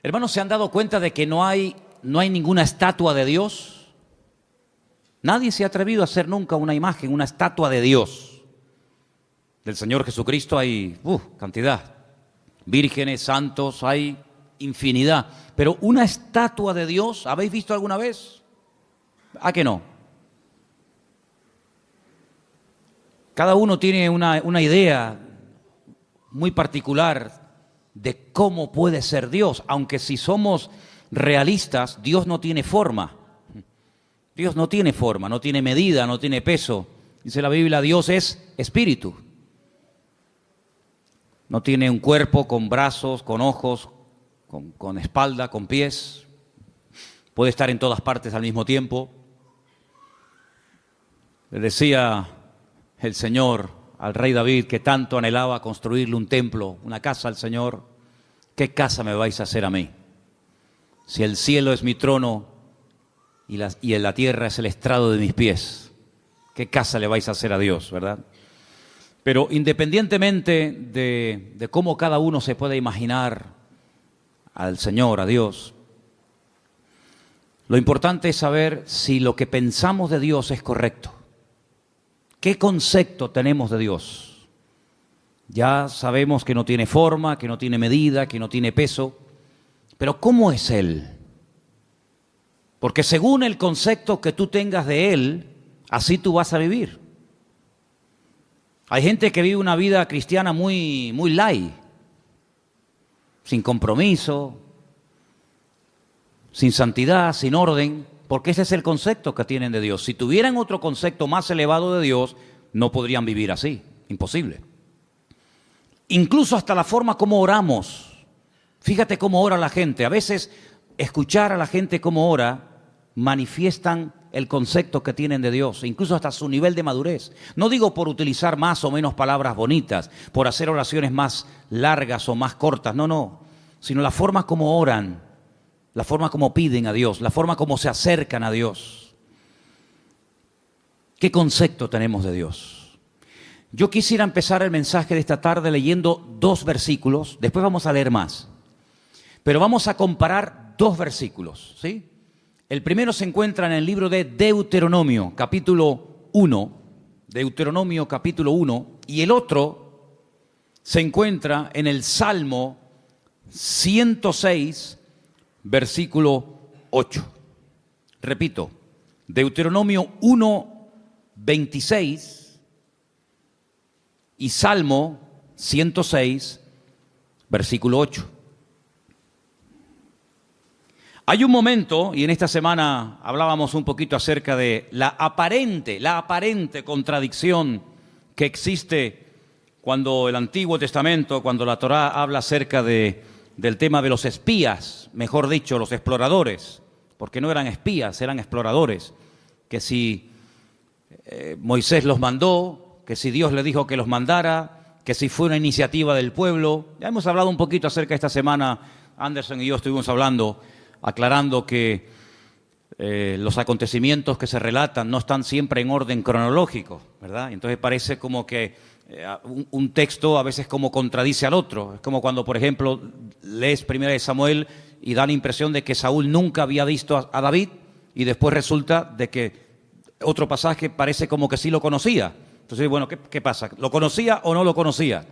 Hermanos, ¿se han dado cuenta de que no hay ninguna estatua de Dios? Nadie se ha atrevido a hacer nunca una imagen, una estatua de Dios. Del Señor Jesucristo hay cantidad. Vírgenes, santos, hay infinidad. Pero una estatua de Dios, ¿habéis visto alguna vez? ¿A que no? Cada uno tiene una idea muy particular de cómo puede ser Dios, aunque si somos realistas, Dios no tiene forma. Dios no tiene forma, no tiene medida, no tiene peso. Dice la Biblia, Dios es espíritu. No tiene un cuerpo con brazos, con ojos, con espalda, con pies. Puede estar en todas partes al mismo tiempo. Le decía el Señor al rey David, que tanto anhelaba construirle un templo, una casa al Señor: ¿qué casa me vais a hacer a mí? Si el cielo es mi trono y en la tierra es el estrado de mis pies, ¿qué casa le vais a hacer a Dios, verdad? Pero independientemente de cómo cada uno se puede imaginar al Señor, a Dios, lo importante es saber si lo que pensamos de Dios es correcto. ¿Qué concepto tenemos de Dios? Ya sabemos que no tiene forma, que no tiene medida, que no tiene peso, pero ¿cómo es Él? Porque según el concepto que tú tengas de Él, así tú vas a vivir. Hay gente que vive una vida cristiana muy light, sin compromiso, sin santidad, sin orden, porque ese es el concepto que tienen de Dios. Si tuvieran otro concepto más elevado de Dios, no podrían vivir así, imposible. Incluso hasta la forma como oramos. Fíjate cómo ora la gente. A veces escuchar a la gente cómo ora manifiestan el concepto que tienen de Dios, incluso hasta su nivel de madurez. No digo por utilizar más o menos palabras bonitas, por hacer oraciones más largas o más cortas, no, sino la forma como oran, la forma como piden a Dios, la forma como se acercan a Dios. ¿Qué concepto tenemos de Dios? Yo quisiera empezar el mensaje de esta tarde leyendo 2 versículos, después vamos a leer más, pero vamos a comparar 2 versículos, ¿sí? El primero se encuentra en el libro de Deuteronomio, capítulo 1, Deuteronomio capítulo 1, y el otro se encuentra en el Salmo 106, versículo 8. Repito, Deuteronomio 1, 26 y Salmo 106, versículo 8. Hay un momento, y en esta semana hablábamos un poquito acerca de la aparente contradicción que existe cuando el Antiguo Testamento, cuando la Torá habla acerca del tema de los espías, mejor dicho, los exploradores, porque no eran espías, eran exploradores, que si Moisés los mandó, que si Dios le dijo que los mandara, que si fue una iniciativa del pueblo. Ya hemos hablado un poquito acerca de esta semana, Anderson y yo estuvimos hablando, aclarando que los acontecimientos que se relatan no están siempre en orden cronológico, ¿verdad? Entonces parece como que un texto a veces como contradice al otro. Es como cuando, por ejemplo, lees 1 Samuel y da la impresión de que Saúl nunca había visto a David y después resulta de que otro pasaje parece como que sí lo conocía. Entonces, bueno, ¿qué pasa? ¿Lo conocía o no lo conocía?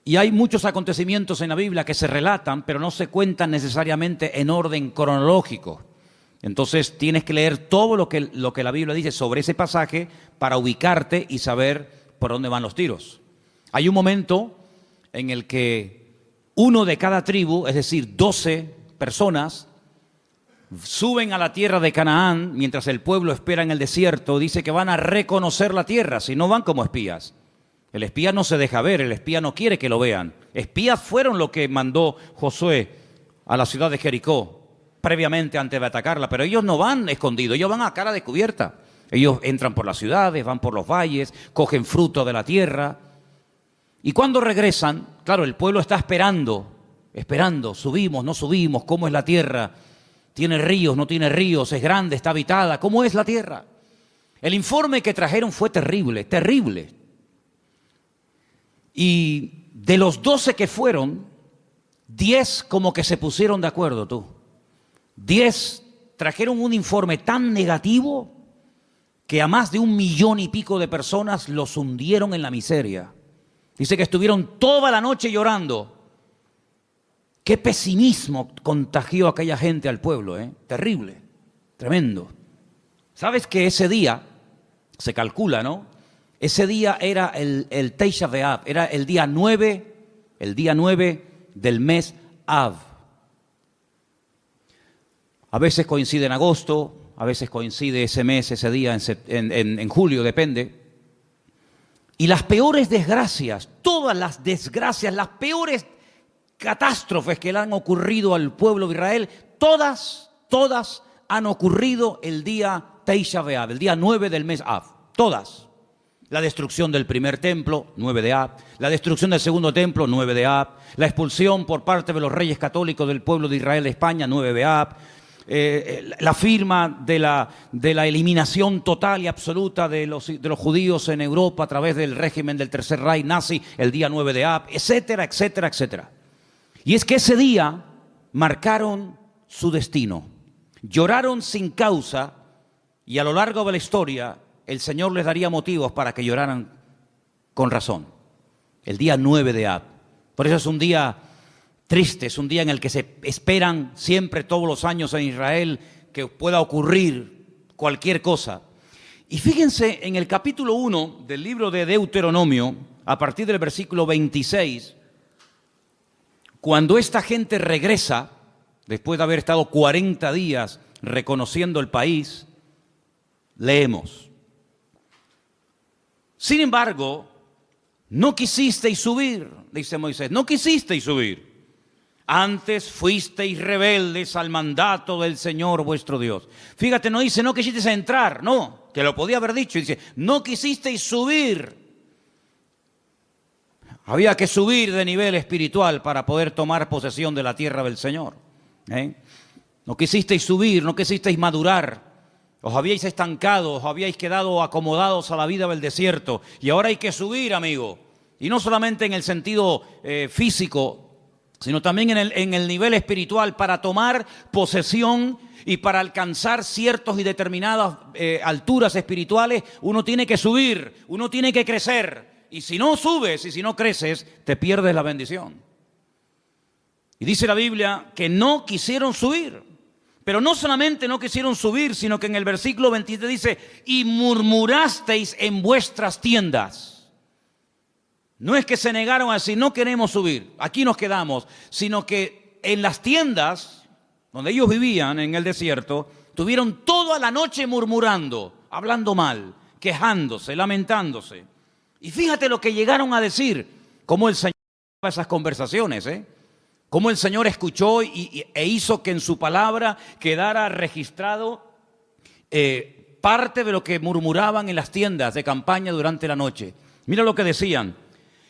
Y hay muchos acontecimientos en la Biblia que se relatan, pero no se cuentan necesariamente en orden cronológico. Entonces tienes que leer todo lo que la Biblia dice sobre ese pasaje para ubicarte y saber por dónde van los tiros. Hay un momento en el que uno de cada tribu, es decir, 12 personas, suben a la tierra de Canaán mientras el pueblo espera en el desierto. Dice que van a reconocer la tierra, si no van como espías. El espía no se deja ver, el espía no quiere que lo vean. Espías fueron lo que mandó Josué a la ciudad de Jericó, previamente antes de atacarla, pero ellos no van escondidos, ellos van a cara descubierta. Ellos entran por las ciudades, van por los valles, cogen fruto de la tierra. Y cuando regresan, claro, el pueblo está esperando, subimos, no subimos, ¿cómo es la tierra? ¿Tiene ríos, no tiene ríos? ¿Es grande, está habitada? ¿Cómo es la tierra? El informe que trajeron fue terrible, terrible. Y de los 12 que fueron, 10 como que se pusieron de acuerdo, tú. 10 trajeron un informe tan negativo que a más de 1,5 millones de personas los hundieron en la miseria. Dice que estuvieron toda la noche llorando. Qué pesimismo contagió aquella gente al pueblo, ¿eh? Terrible, tremendo. ¿Sabes que ese día, se calcula, ¿no? Ese día era el Tisha B'Av, era el día 9 del mes Av. A veces coincide en agosto, a veces coincide ese mes, ese día en julio, depende. Y las peores desgracias, todas las desgracias, las peores catástrofes que le han ocurrido al pueblo de Israel, todas han ocurrido el día Tisha B'Av, el día 9 del mes Av, todas. La destrucción del primer templo, 9 de Av, la destrucción del segundo templo, 9 de Av, la expulsión por parte de los reyes católicos del pueblo de Israel de España, 9 de Av, la firma de la eliminación total y absoluta de los judíos en Europa a través del régimen del Tercer Reich nazi, el día 9 de Av, etcétera, etcétera, etcétera. Y es que ese día marcaron su destino, lloraron sin causa y a lo largo de la historia el Señor les daría motivos para que lloraran con razón. El día 9 de Av. Por eso es un día triste, es un día en el que se esperan siempre todos los años en Israel que pueda ocurrir cualquier cosa. Y fíjense en el capítulo 1 del libro de Deuteronomio, a partir del versículo 26, cuando esta gente regresa, después de haber estado 40 días reconociendo el país, leemos: sin embargo, no quisisteis subir, dice Moisés, no quisisteis subir. Antes fuisteis rebeldes al mandato del Señor vuestro Dios. Fíjate, no dice no quisisteis entrar, no, que lo podía haber dicho. Dice, no quisisteis subir. Había que subir de nivel espiritual para poder tomar posesión de la tierra del Señor. No quisisteis subir, no quisisteis madurar. Os habíais estancado, os habíais quedado acomodados a la vida del desierto. Y ahora hay que subir, amigo. Y no solamente en el sentido físico, sino también en el nivel espiritual, para tomar posesión y para alcanzar ciertas y determinadas alturas espirituales. Uno tiene que subir, uno tiene que crecer. Y si no subes y si no creces, te pierdes la bendición. Y dice la Biblia que no quisieron subir. Pero no solamente no quisieron subir, sino que en el versículo 23 dice, y murmurasteis en vuestras tiendas. No es que se negaron a decir, no queremos subir, aquí nos quedamos, sino que en las tiendas donde ellos vivían en el desierto, tuvieron toda la noche murmurando, hablando mal, quejándose, lamentándose. Y fíjate lo que llegaron a decir, cómo el Señor esas conversaciones, cómo el Señor escuchó e hizo que en su palabra quedara registrado parte de lo que murmuraban en las tiendas de campaña durante la noche. Mira lo que decían.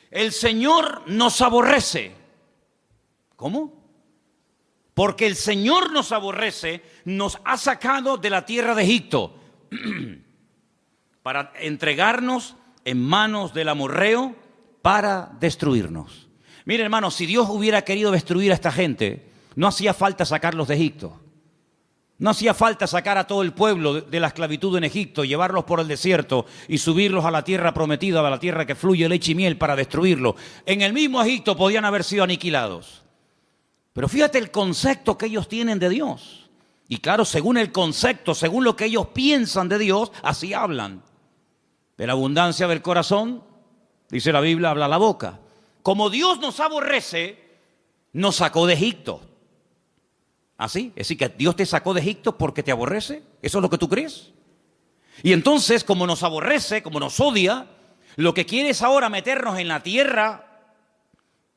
El Señor nos aborrece. ¿Cómo? Porque el Señor nos aborrece, nos ha sacado de la tierra de Egipto para entregarnos en manos del amorreo para destruirnos. Mire, hermano, si Dios hubiera querido destruir a esta gente, no hacía falta sacarlos de Egipto. No hacía falta sacar a todo el pueblo de la esclavitud en Egipto, llevarlos por el desierto y subirlos a la tierra prometida, a la tierra que fluye leche y miel, para destruirlos. En el mismo Egipto podían haber sido aniquilados. Pero fíjate el concepto que ellos tienen de Dios. Y claro, según el concepto, según lo que ellos piensan de Dios, así hablan. De la abundancia del corazón, dice la Biblia, habla la boca. Como Dios nos aborrece, nos sacó de Egipto. ¿Así? Es decir, que Dios te sacó de Egipto porque te aborrece. ¿Eso es lo que tú crees? Y entonces, como nos aborrece, como nos odia, lo que quiere es ahora meternos en la tierra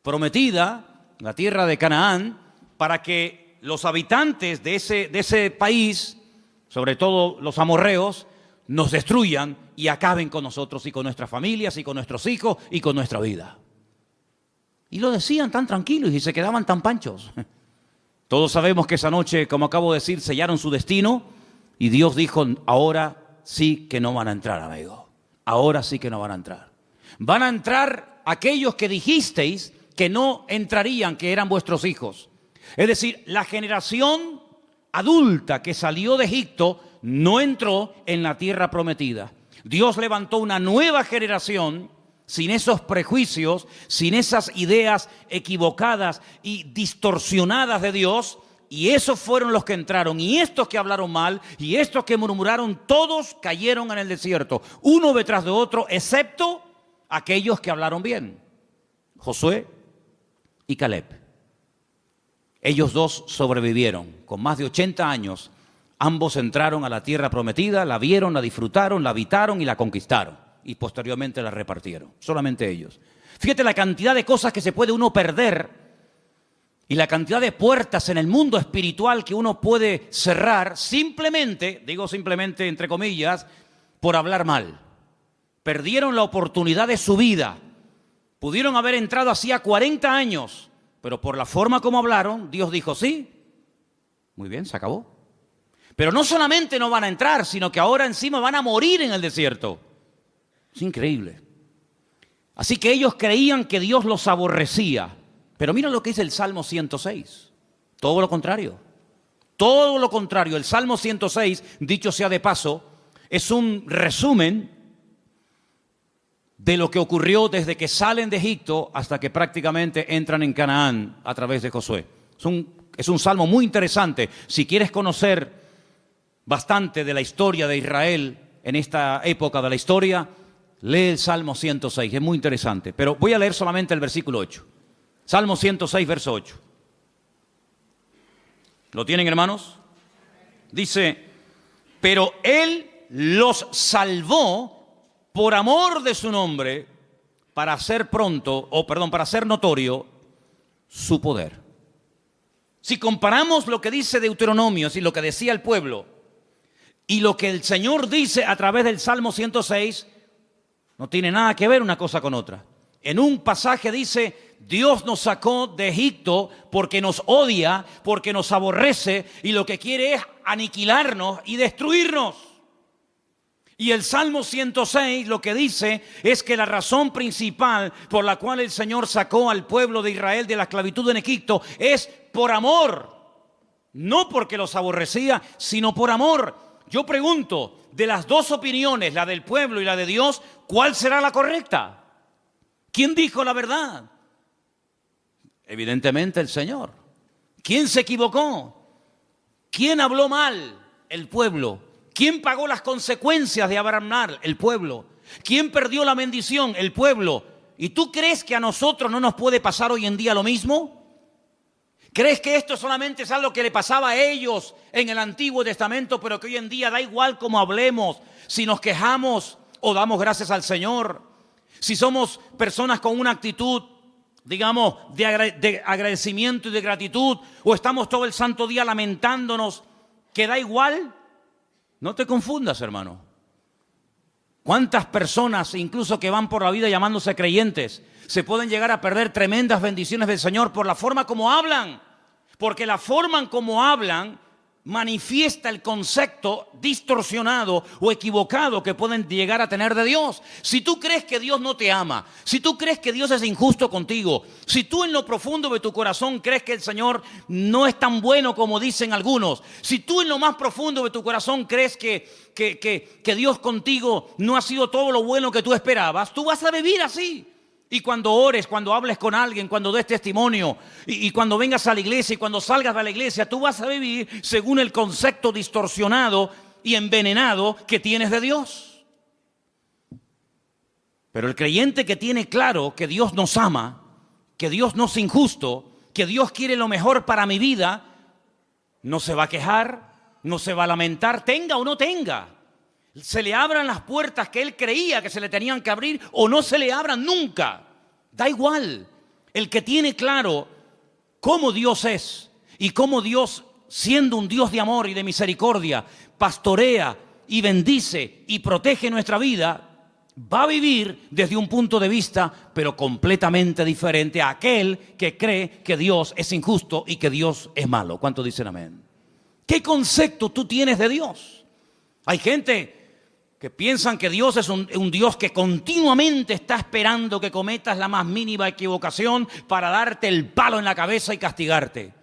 prometida, la tierra de Canaán, para que los habitantes de ese país, sobre todo los amorreos, nos destruyan y acaben con nosotros y con nuestras familias y con nuestros hijos y con nuestra vida. Y lo decían tan tranquilos y se quedaban tan panchos. Todos sabemos que esa noche, como acabo de decir, sellaron su destino y Dios dijo, ahora sí que no van a entrar, amigo. Ahora sí que no van a entrar. Van a entrar aquellos que dijisteis que no entrarían, que eran vuestros hijos. Es decir, la generación adulta que salió de Egipto no entró en la tierra prometida. Dios levantó una nueva generación sin esos prejuicios, sin esas ideas equivocadas y distorsionadas de Dios, y esos fueron los que entraron, y estos que hablaron mal, y estos que murmuraron, todos cayeron en el desierto, uno detrás de otro, excepto aquellos que hablaron bien, Josué y Caleb. Ellos dos sobrevivieron, con más de 80 años, ambos entraron a la tierra prometida, la vieron, la disfrutaron, la habitaron y la conquistaron, y posteriormente la repartieron, solamente ellos. Fíjate la cantidad de cosas que se puede uno perder y la cantidad de puertas en el mundo espiritual que uno puede cerrar simplemente, digo simplemente entre comillas, por hablar mal. Perdieron la oportunidad de su vida. Pudieron haber entrado hacía 40 años, pero por la forma como hablaron, Dios dijo sí. Muy bien, se acabó. Pero no solamente no van a entrar, sino que ahora encima van a morir en el desierto. Es increíble. Así que ellos creían que Dios los aborrecía. Pero mira lo que dice el Salmo 106. Todo lo contrario. Todo lo contrario. El Salmo 106, dicho sea de paso, es un resumen de lo que ocurrió desde que salen de Egipto hasta que prácticamente entran en Canaán a través de Josué. Es un salmo muy interesante. Si quieres conocer bastante de la historia de Israel en esta época de la historia, lee el Salmo 106. Es muy interesante. Pero voy a leer solamente el versículo 8. Salmo 106, verso 8. ¿Lo tienen, hermanos? Dice, pero Él los salvó por amor de su nombre, para hacer para hacer notorio su poder. Si comparamos lo que dice Deuteronomio y lo que decía el pueblo y lo que el Señor dice a través del Salmo 106, no tiene nada que ver una cosa con otra. En un pasaje dice, Dios nos sacó de Egipto porque nos odia, porque nos aborrece y lo que quiere es aniquilarnos y destruirnos. Y el Salmo 106 lo que dice es que la razón principal por la cual el Señor sacó al pueblo de Israel de la esclavitud en Egipto es por amor. No porque los aborrecía, sino por amor. Yo pregunto, de las dos opiniones, la del pueblo y la de Dios, ¿cuál será la correcta? ¿Quién dijo la verdad? Evidentemente el Señor. ¿Quién se equivocó? ¿Quién habló mal? El pueblo. ¿Quién pagó las consecuencias de hablar? El pueblo. ¿Quién perdió la bendición? El pueblo. ¿Y tú crees que a nosotros no nos puede pasar hoy en día lo mismo? ¿Crees que esto solamente es algo que le pasaba a ellos en el Antiguo Testamento, pero que hoy en día da igual cómo hablemos, si nos quejamos o damos gracias al Señor? Si somos personas con una actitud, digamos, de agradecimiento y de gratitud, o estamos todo el santo día lamentándonos, que da igual. No te confundas, hermano. ¿Cuántas personas, incluso que van por la vida llamándose creyentes, se pueden llegar a perder tremendas bendiciones del Señor por la forma como hablan? Porque la forma en cómo hablan manifiesta el concepto distorsionado o equivocado que pueden llegar a tener de Dios. Si tú crees que Dios no te ama, si tú crees que Dios es injusto contigo, si tú en lo profundo de tu corazón crees que el Señor no es tan bueno como dicen algunos, si tú en lo más profundo de tu corazón crees que Dios contigo no ha sido todo lo bueno que tú esperabas, tú vas a vivir así. Y cuando ores, cuando hables con alguien, cuando des testimonio y cuando vengas a la iglesia y cuando salgas de la iglesia, tú vas a vivir según el concepto distorsionado y envenenado que tienes de Dios. Pero el creyente que tiene claro que Dios nos ama, que Dios no es injusto, que Dios quiere lo mejor para mi vida, no se va a quejar, no se va a lamentar, tenga o no tenga. Se le abran las puertas que él creía que se le tenían que abrir o no se le abran nunca. Da igual. El que tiene claro cómo Dios es y cómo Dios, siendo un Dios de amor y de misericordia, pastorea y bendice y protege nuestra vida, va a vivir desde un punto de vista, pero completamente diferente a aquel que cree que Dios es injusto y que Dios es malo. ¿Cuántos dicen amén? ¿Qué concepto tú tienes de Dios? Hay gente que piensan que Dios es un Dios que continuamente está esperando que cometas la más mínima equivocación para darte el palo en la cabeza y castigarte.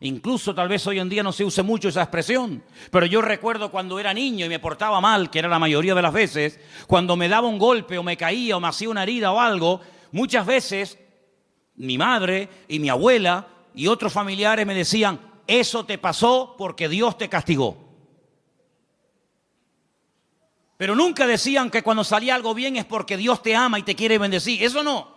Incluso tal vez hoy en día no se use mucho esa expresión, pero yo recuerdo cuando era niño y me portaba mal, que era la mayoría de las veces, cuando me daba un golpe o me caía o me hacía una herida o algo, muchas veces mi madre y mi abuela y otros familiares me decían, eso te pasó porque Dios te castigó. Pero nunca decían que cuando salía algo bien es porque Dios te ama y te quiere bendecir. Eso no.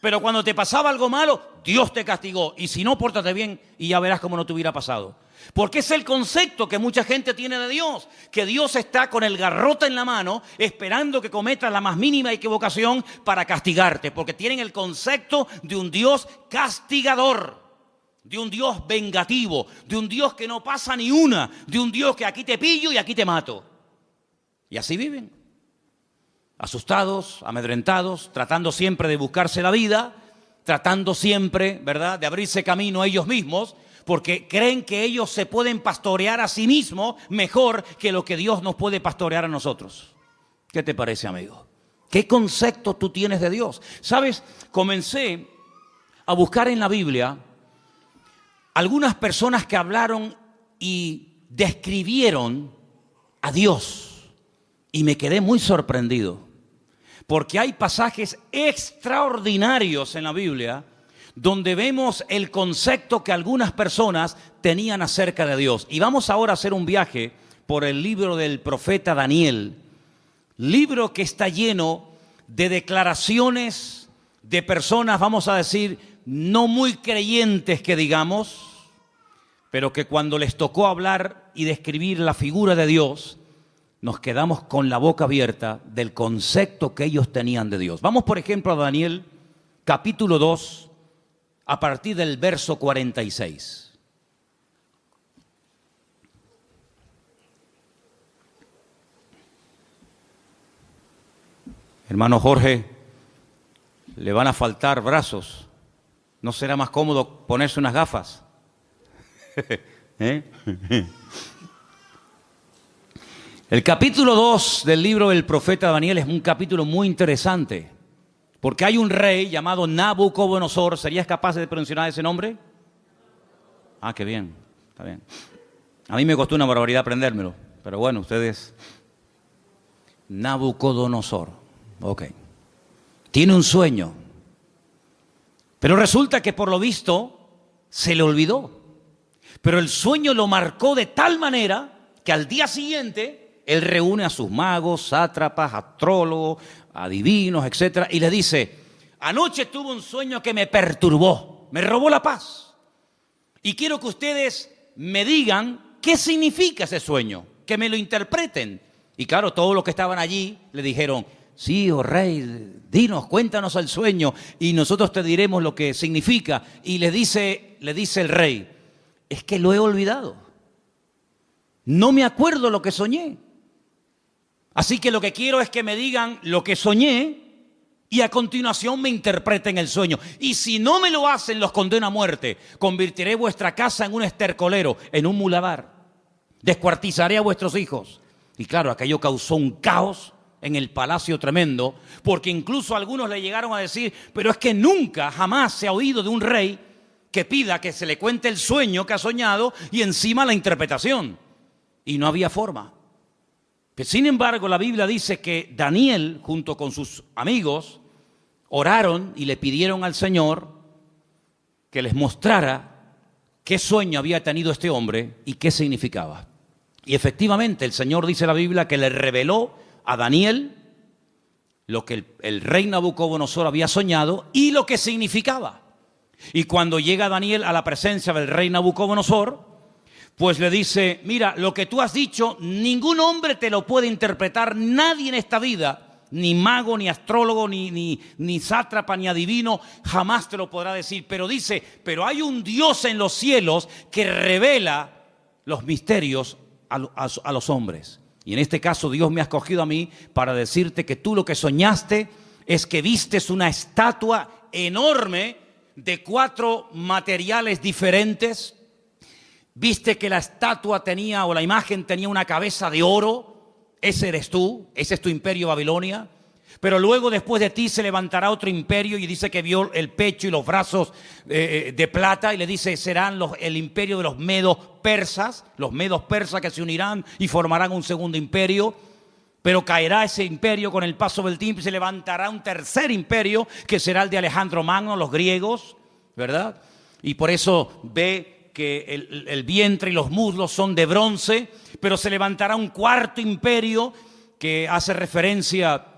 Pero cuando te pasaba algo malo, Dios te castigó. Y si no, pórtate bien y ya verás cómo no te hubiera pasado. Porque es el concepto que mucha gente tiene de Dios. Que Dios está con el garrote en la mano esperando que cometas la más mínima equivocación para castigarte. Porque tienen el concepto de un Dios castigador. De un Dios vengativo. De un Dios que no pasa ni una. De un Dios que aquí te pillo y aquí te mato. Y así viven. Asustados, amedrentados, tratando siempre de buscarse la vida, tratando siempre, ¿verdad?, de abrirse camino a ellos mismos, porque creen que ellos se pueden pastorear a sí mismos mejor que lo que Dios nos puede pastorear a nosotros. ¿Qué te parece, amigo? ¿Qué concepto tú tienes de Dios? ¿Sabes? Comencé a buscar en la Biblia algunas personas que hablaron y describieron a Dios. Y me quedé muy sorprendido, porque hay pasajes extraordinarios en la Biblia donde vemos el concepto que algunas personas tenían acerca de Dios. Y vamos ahora a hacer un viaje por el libro del profeta Daniel, libro que está lleno de declaraciones de personas, vamos a decir, no muy creyentes que digamos, pero que cuando les tocó hablar y describir la figura de Dios, nos quedamos con la boca abierta del concepto que ellos tenían de Dios. Vamos, por ejemplo, a Daniel, capítulo 2, a partir del verso 46. Hermano Jorge, le van a faltar brazos. ¿No será más cómodo ponerse unas gafas? ¿Eh? El capítulo 2 del libro del profeta Daniel es un capítulo muy interesante, porque hay un rey llamado Nabucodonosor. ¿Serías capaz de pronunciar ese nombre? Ah, qué bien, está bien. A mí me costó una barbaridad aprendérmelo, pero bueno, ustedes... Nabucodonosor, ok. Tiene un sueño, pero resulta que por lo visto se le olvidó. Pero el sueño lo marcó de tal manera que al día siguiente... Él reúne a sus magos, sátrapas, astrólogos, adivinos, etc. Y le dice, anoche tuve un sueño que me perturbó, me robó la paz. Y quiero que ustedes me digan qué significa ese sueño, que me lo interpreten. Y claro, todos los que estaban allí le dijeron, sí, oh rey, dinos, cuéntanos el sueño y nosotros te diremos lo que significa. Y le dice el rey, es que lo he olvidado. No me acuerdo lo que soñé. Así que lo que quiero es que me digan lo que soñé y a continuación me interpreten el sueño. Y si no me lo hacen, los condeno a muerte. Convertiré vuestra casa en un estercolero, en un muladar. Descuartizaré a vuestros hijos. Y claro, aquello causó un caos en el palacio tremendo, porque incluso algunos le llegaron a decir, pero es que nunca, jamás se ha oído de un rey que pida que se le cuente el sueño que ha soñado y encima la interpretación. Y no había forma. Sin embargo, la Biblia dice que Daniel, junto con sus amigos, oraron y le pidieron al Señor que les mostrara qué sueño había tenido este hombre y qué significaba. Y efectivamente, el Señor dice en la Biblia que le reveló a Daniel lo que el rey Nabucodonosor había soñado y lo que significaba. Y cuando llega Daniel a la presencia del rey Nabucodonosor, pues le dice, mira, lo que tú has dicho, ningún hombre te lo puede interpretar, nadie en esta vida, ni mago, ni astrólogo, ni sátrapa, ni adivino, jamás te lo podrá decir. Pero dice, pero hay un Dios en los cielos que revela los misterios a los hombres. Y en este caso Dios me ha escogido a mí para decirte que tú lo que soñaste es que vistes una estatua enorme de 4 materiales diferentes. Viste que la estatua tenía, o la imagen tenía una cabeza de oro ese eres tú, ese es tu imperio Babilonia. Pero luego después de ti se levantará otro imperio, y dice que vio el pecho y los brazos de plata, y le dice serán el imperio de los medos persas que se unirán y formarán un segundo imperio. Pero caerá ese imperio con el paso del tiempo y se levantará un tercer imperio que será el de Alejandro Magno, los griegos, ¿verdad? Y por eso ve que el vientre y los muslos son de bronce, pero se levantará un cuarto imperio que hace referencia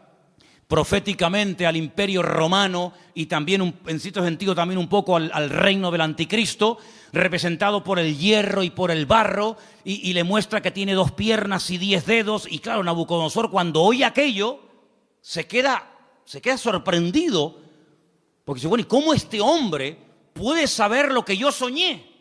proféticamente al imperio romano y también en cierto sentido también un poco al reino del anticristo, representado por el hierro y por el barro, y le muestra que tiene 2 piernas y 10 dedos. Y claro, Nabucodonosor, cuando oye aquello, se queda sorprendido, porque dice, bueno, ¿y cómo este hombre puede saber lo que yo soñé?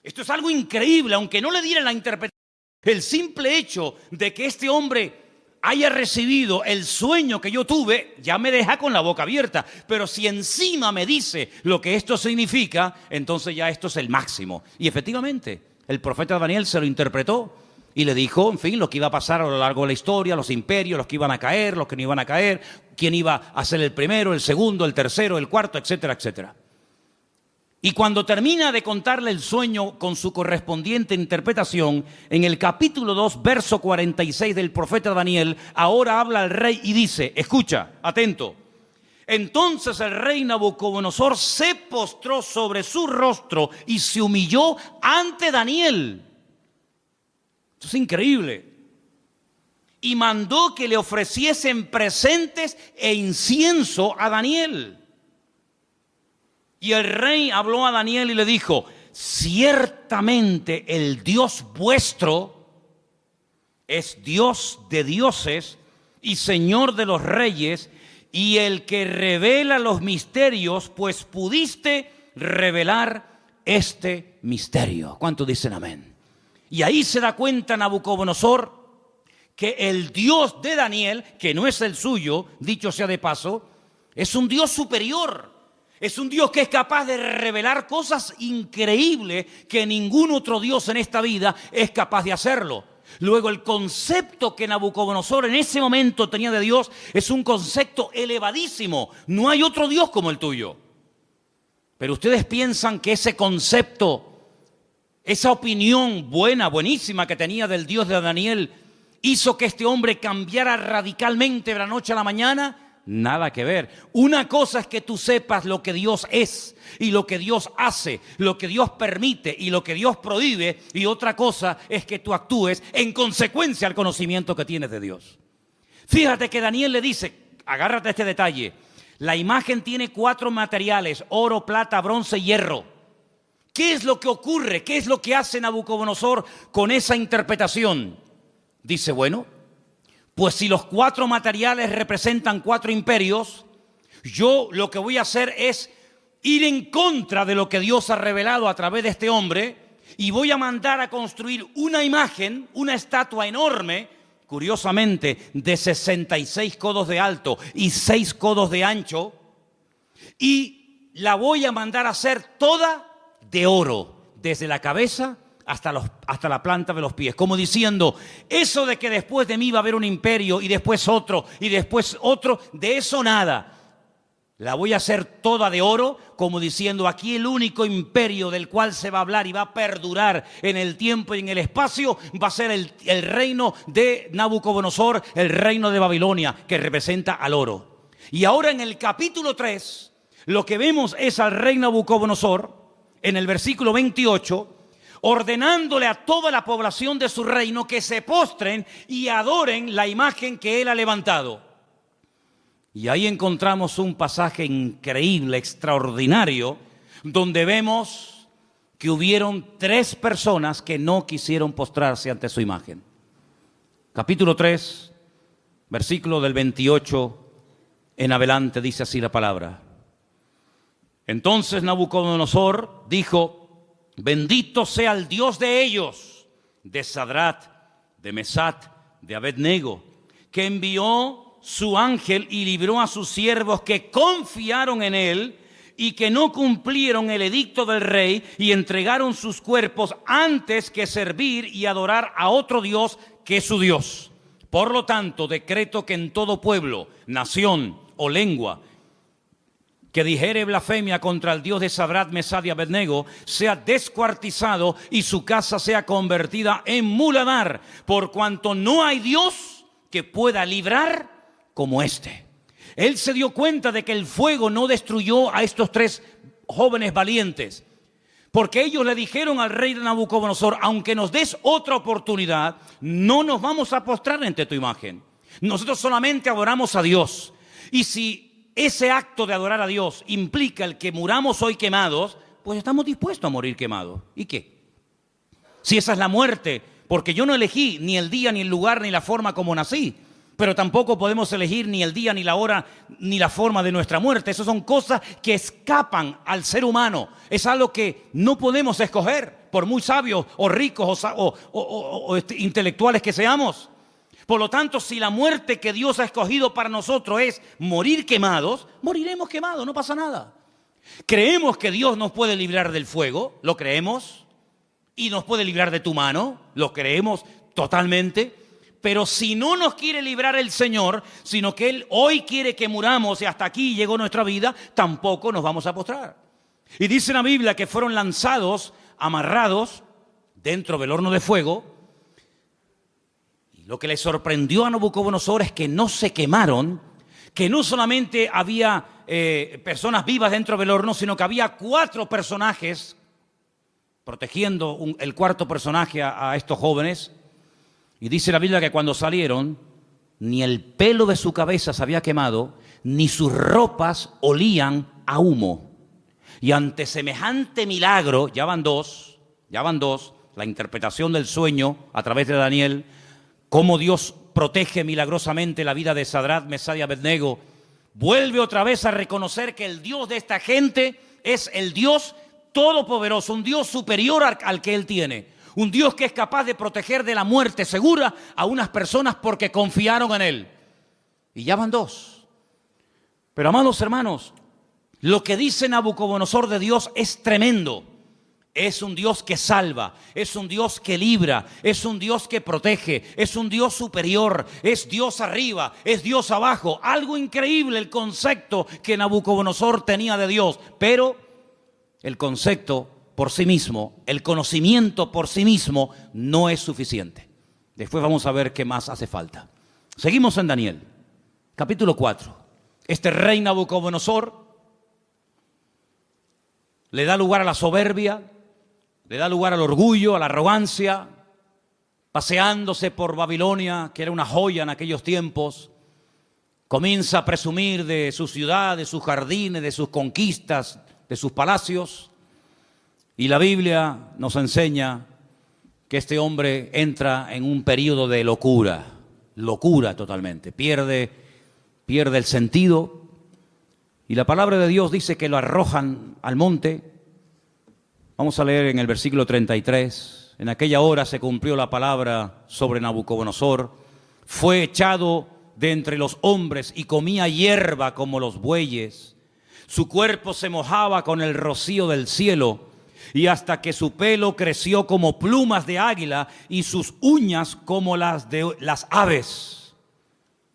Esto es algo increíble, aunque no le dieran la interpretación. El simple hecho de que este hombre haya recibido el sueño que yo tuve, ya me deja con la boca abierta. Pero si encima me dice lo que esto significa, entonces ya esto es el máximo. Y efectivamente, el profeta Daniel se lo interpretó y le dijo, en fin, lo que iba a pasar a lo largo de la historia, los imperios, los que iban a caer, los que no iban a caer, quién iba a ser el primero, el segundo, el tercero, el cuarto, etcétera, etcétera. Y cuando termina de contarle el sueño con su correspondiente interpretación, en el capítulo 2, verso 46 del profeta Daniel, ahora habla el rey y dice, escucha, atento. Entonces el rey Nabucodonosor se postró sobre su rostro y se humilló ante Daniel. Esto es increíble. Y mandó que le ofreciesen presentes e incienso a Daniel. Y el rey habló a Daniel y le dijo, ciertamente el Dios vuestro es Dios de dioses y Señor de los reyes, y el que revela los misterios, pues pudiste revelar este misterio. ¿Cuántos dicen amén? Y ahí se da cuenta Nabucodonosor que el Dios de Daniel, que no es el suyo, dicho sea de paso, es un Dios superior. Es un Dios que es capaz de revelar cosas increíbles que ningún otro Dios en esta vida es capaz de hacerlo. Luego, el concepto que Nabucodonosor en ese momento tenía de Dios es un concepto elevadísimo. No hay otro Dios como el tuyo. Pero ustedes piensan que ese concepto, esa opinión buenísima que tenía del Dios de Daniel, hizo que este hombre cambiara radicalmente de la noche a la mañana. Nada que ver. Una cosa es que tú sepas lo que Dios es y lo que Dios hace, lo que Dios permite y lo que Dios prohíbe, y otra cosa es que tú actúes en consecuencia al conocimiento que tienes de Dios. Fíjate que Daniel le dice, agárrate a este detalle, la imagen tiene 4 materiales, oro, plata, bronce y hierro. ¿Qué es lo que ocurre? ¿Qué es lo que hace Nabucodonosor con esa interpretación? Dice, bueno, pues si los 4 materiales representan 4 imperios, yo lo que voy a hacer es ir en contra de lo que Dios ha revelado a través de este hombre, y voy a mandar a construir una imagen, una estatua enorme, curiosamente de 66 codos de alto y 6 codos de ancho, y la voy a mandar a hacer toda de oro, desde la cabeza hasta la planta de los pies, como diciendo, eso de que después de mí va a haber un imperio y después otro y después otro, de eso nada. La voy a hacer toda de oro, como diciendo, aquí el único imperio del cual se va a hablar y va a perdurar en el tiempo y en el espacio va a ser el reino de Nabucodonosor, el reino de Babilonia, que representa al oro. Y ahora en el capítulo 3, lo que vemos es al rey Nabucodonosor, en el versículo 28, ordenándole a toda la población de su reino que se postren y adoren la imagen que él ha levantado. Y ahí encontramos un pasaje increíble, extraordinario, donde vemos que hubieron 3 personas que no quisieron postrarse ante su imagen. Capítulo 3, versículo del 28 en adelante, dice así la palabra. Entonces Nabucodonosor dijo, bendito sea el Dios de ellos, de Sadrat, de Mesat, de Abednego, que envió su ángel y libró a sus siervos que confiaron en él y que no cumplieron el edicto del rey y entregaron sus cuerpos antes que servir y adorar a otro Dios que su Dios. Por lo tanto, decreto que en todo pueblo, nación o lengua que dijere blasfemia contra el Dios de Sadrach, Mesach y Abednego, sea descuartizado y su casa sea convertida en muladar, por cuanto no hay Dios que pueda librar como este. Él se dio cuenta de que el fuego no destruyó a estos 3 jóvenes valientes, porque ellos le dijeron al rey de Nabucodonosor: aunque nos des otra oportunidad, no nos vamos a postrar ante tu imagen. Nosotros solamente adoramos a Dios. Y si ese acto de adorar a Dios implica el que muramos hoy quemados, pues estamos dispuestos a morir quemados. ¿Y qué? Si esa es la muerte, porque yo no elegí ni el día, ni el lugar, ni la forma como nací, pero tampoco podemos elegir ni el día, ni la hora, ni la forma de nuestra muerte. Esas son cosas que escapan al ser humano. Es algo que no podemos escoger, por muy sabios o ricos o intelectuales que seamos. Por lo tanto, si la muerte que Dios ha escogido para nosotros es morir quemados, moriremos quemados, no pasa nada. ¿Creemos que Dios nos puede librar del fuego? ¿Lo creemos? ¿Y nos puede librar de tu mano? ¿Lo creemos totalmente? Pero si no nos quiere librar el Señor, sino que Él hoy quiere que muramos y hasta aquí llegó nuestra vida, tampoco nos vamos a postrar. Y dice la Biblia que fueron lanzados, amarrados, dentro del horno de fuego. Lo que le sorprendió a Nabucodonosor es que no se quemaron, que no solamente había personas vivas dentro del horno, sino que había 4 personajes protegiendo el cuarto personaje a estos jóvenes. Y dice la Biblia que cuando salieron, ni el pelo de su cabeza se había quemado, ni sus ropas olían a humo. Y ante semejante milagro, ya van dos, la interpretación del sueño a través de Daniel, cómo Dios protege milagrosamente la vida de Sadrach, Mesach y Abednego, vuelve otra vez a reconocer que el Dios de esta gente es el Dios todopoderoso, un Dios superior al que Él tiene, un Dios que es capaz de proteger de la muerte segura a unas personas porque confiaron en Él. Y ya van 2. Pero amados hermanos, lo que dice Nabucodonosor de Dios es tremendo. Es un Dios que salva, es un Dios que libra, es un Dios que protege, es un Dios superior, es Dios arriba, es Dios abajo. Algo increíble el concepto que Nabucodonosor tenía de Dios, pero el concepto por sí mismo, el conocimiento por sí mismo no es suficiente. Después vamos a ver qué más hace falta. Seguimos en Daniel, capítulo 4. Este rey Nabucodonosor le da lugar a la soberbia, le da lugar al orgullo, a la arrogancia, paseándose por Babilonia, que era una joya en aquellos tiempos. Comienza a presumir de su ciudad, de sus jardines, de sus conquistas, de sus palacios. Y la Biblia nos enseña que este hombre entra en un periodo de locura totalmente. Pierde el sentido. Y la palabra de Dios dice que lo arrojan al monte. Vamos a leer en el versículo 33. En aquella hora se cumplió la palabra sobre Nabucodonosor. Fue echado de entre los hombres y comía hierba como los bueyes. Su cuerpo se mojaba con el rocío del cielo, y hasta que su pelo creció como plumas de águila y sus uñas como las de las aves.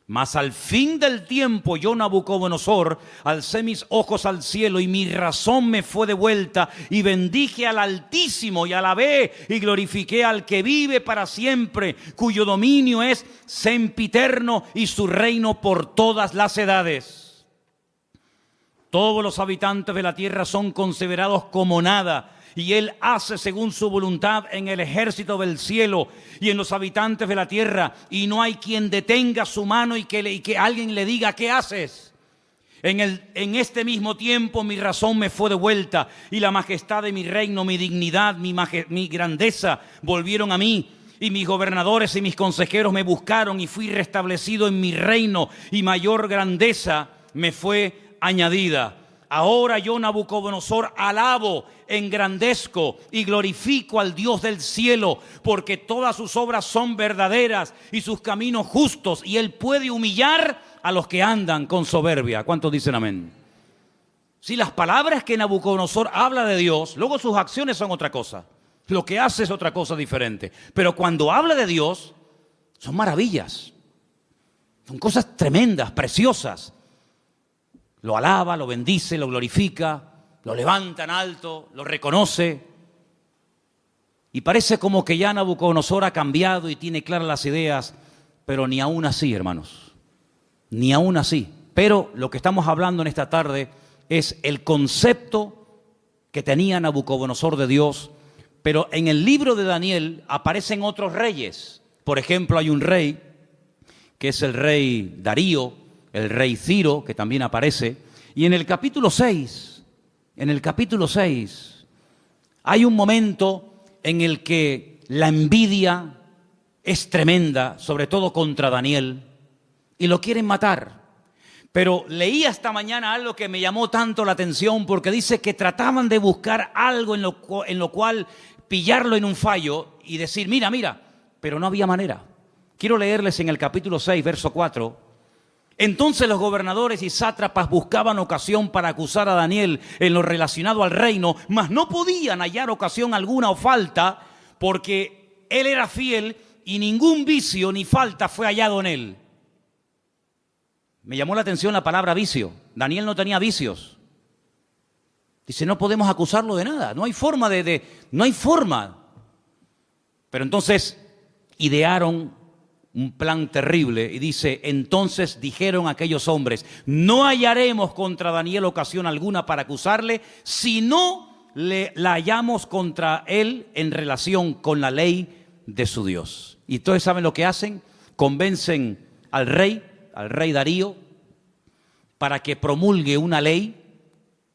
Mas al fin del tiempo yo, Nabucodonosor, alcé mis ojos al cielo y mi razón me fue devuelta y bendije al Altísimo y alabé y glorifiqué al que vive para siempre, cuyo dominio es sempiterno y su reino por todas las edades. Todos los habitantes de la tierra son considerados como nada, y Él hace según su voluntad en el ejército del cielo y en los habitantes de la tierra, y no hay quien detenga su mano y que alguien le diga: ¿qué haces? En este mismo tiempo mi razón me fue devuelta, y la majestad de mi reino, mi dignidad, mi grandeza volvieron a mí. Y mis gobernadores y mis consejeros me buscaron, y fui restablecido en mi reino, y mayor grandeza me fue añadida. Ahora yo, Nabucodonosor, alabo, engrandezco y glorifico al Dios del cielo, porque todas sus obras son verdaderas y sus caminos justos, y Él puede humillar a los que andan con soberbia. ¿Cuántos dicen amén? Si las palabras que Nabucodonosor habla de Dios, luego sus acciones son otra cosa. Lo que hace es otra cosa diferente. Pero cuando habla de Dios, son maravillas. Son cosas tremendas, preciosas. Lo alaba, lo bendice, lo glorifica, lo levanta en alto, lo reconoce. Y parece como que ya Nabucodonosor ha cambiado y tiene claras las ideas, pero ni aún así, hermanos, ni aún así. Pero lo que estamos hablando en esta tarde es el concepto que tenía Nabucodonosor de Dios. Pero en el libro de Daniel aparecen otros reyes. Por ejemplo, hay un rey que es el rey Darío, el rey Ciro, que también aparece. Y en el capítulo 6, hay un momento en el que la envidia es tremenda, sobre todo contra Daniel, y lo quieren matar. Pero leí esta mañana algo que me llamó tanto la atención, porque dice que trataban de buscar algo en lo cual pillarlo en un fallo y decir, mira, pero no había manera. Quiero leerles en el capítulo 6, verso 4. Entonces los gobernadores y sátrapas buscaban ocasión para acusar a Daniel en lo relacionado al reino, mas no podían hallar ocasión alguna o falta, porque él era fiel y ningún vicio ni falta fue hallado en él. Me llamó la atención la palabra vicio. Daniel no tenía vicios. Dice, no podemos acusarlo de nada, no hay forma no hay forma. Pero entonces idearon un plan terrible y dice, entonces dijeron aquellos hombres, no hallaremos contra Daniel ocasión alguna para acusarle, si no la hallamos contra él en relación con la ley de su Dios. Y entonces, ¿saben lo que hacen? Convencen al rey Darío, para que promulgue una ley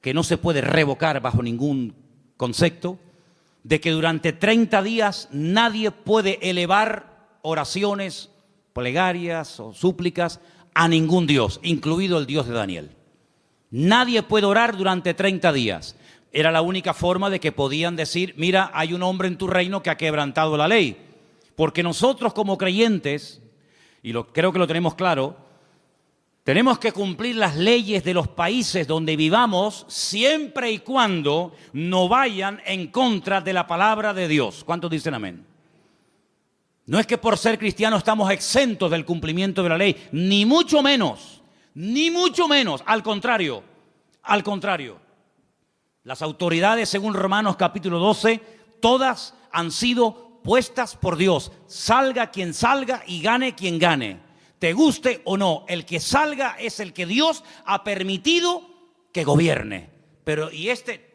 que no se puede revocar bajo ningún concepto, de que durante 30 días nadie puede elevar oraciones, plegarias o súplicas a ningún Dios, incluido el Dios de Daniel. Nadie puede orar durante 30 días. Era la única forma de que podían decir, mira, hay un hombre en tu reino que ha quebrantado la ley. Porque nosotros como creyentes, y creo que lo tenemos claro, tenemos que cumplir las leyes de los países donde vivamos siempre y cuando no vayan en contra de la palabra de Dios. ¿Cuántos dicen amén? No es que por ser cristianos estamos exentos del cumplimiento de la ley, ni mucho menos, al contrario. Las autoridades, según Romanos capítulo 12, todas han sido puestas por Dios. Salga quien salga y gane quien gane. Te guste o no, el que salga es el que Dios ha permitido que gobierne. Pero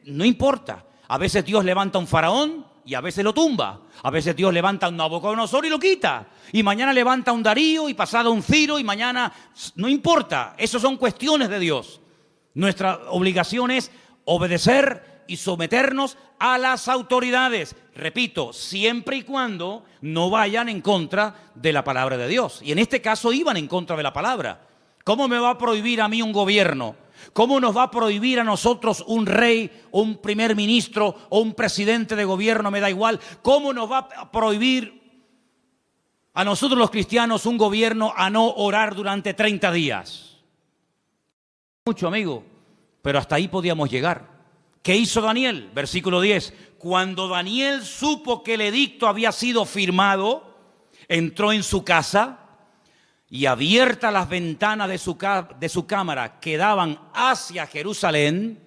no importa. A veces Dios levanta un faraón y a veces lo tumba. A veces Dios levanta un Nabucodonosor y lo quita. Y mañana levanta un Darío y pasado un Ciro y mañana... No importa, eso son cuestiones de Dios. Nuestra obligación es obedecer y someternos a las autoridades. Repito, siempre y cuando no vayan en contra de la palabra de Dios. Y en este caso iban en contra de la palabra. ¿Cómo me va a prohibir a mí un gobierno? ¿Cómo nos va a prohibir a nosotros un rey, un primer ministro o un presidente de gobierno? Me da igual. ¿Cómo nos va a prohibir a nosotros los cristianos un gobierno a no orar durante 30 días? Mucho, amigo, pero hasta ahí podíamos llegar. ¿Qué hizo Daniel? Versículo 10. Cuando Daniel supo que el edicto había sido firmado, entró en su casa y abiertas las ventanas de su cámara que daban hacia Jerusalén,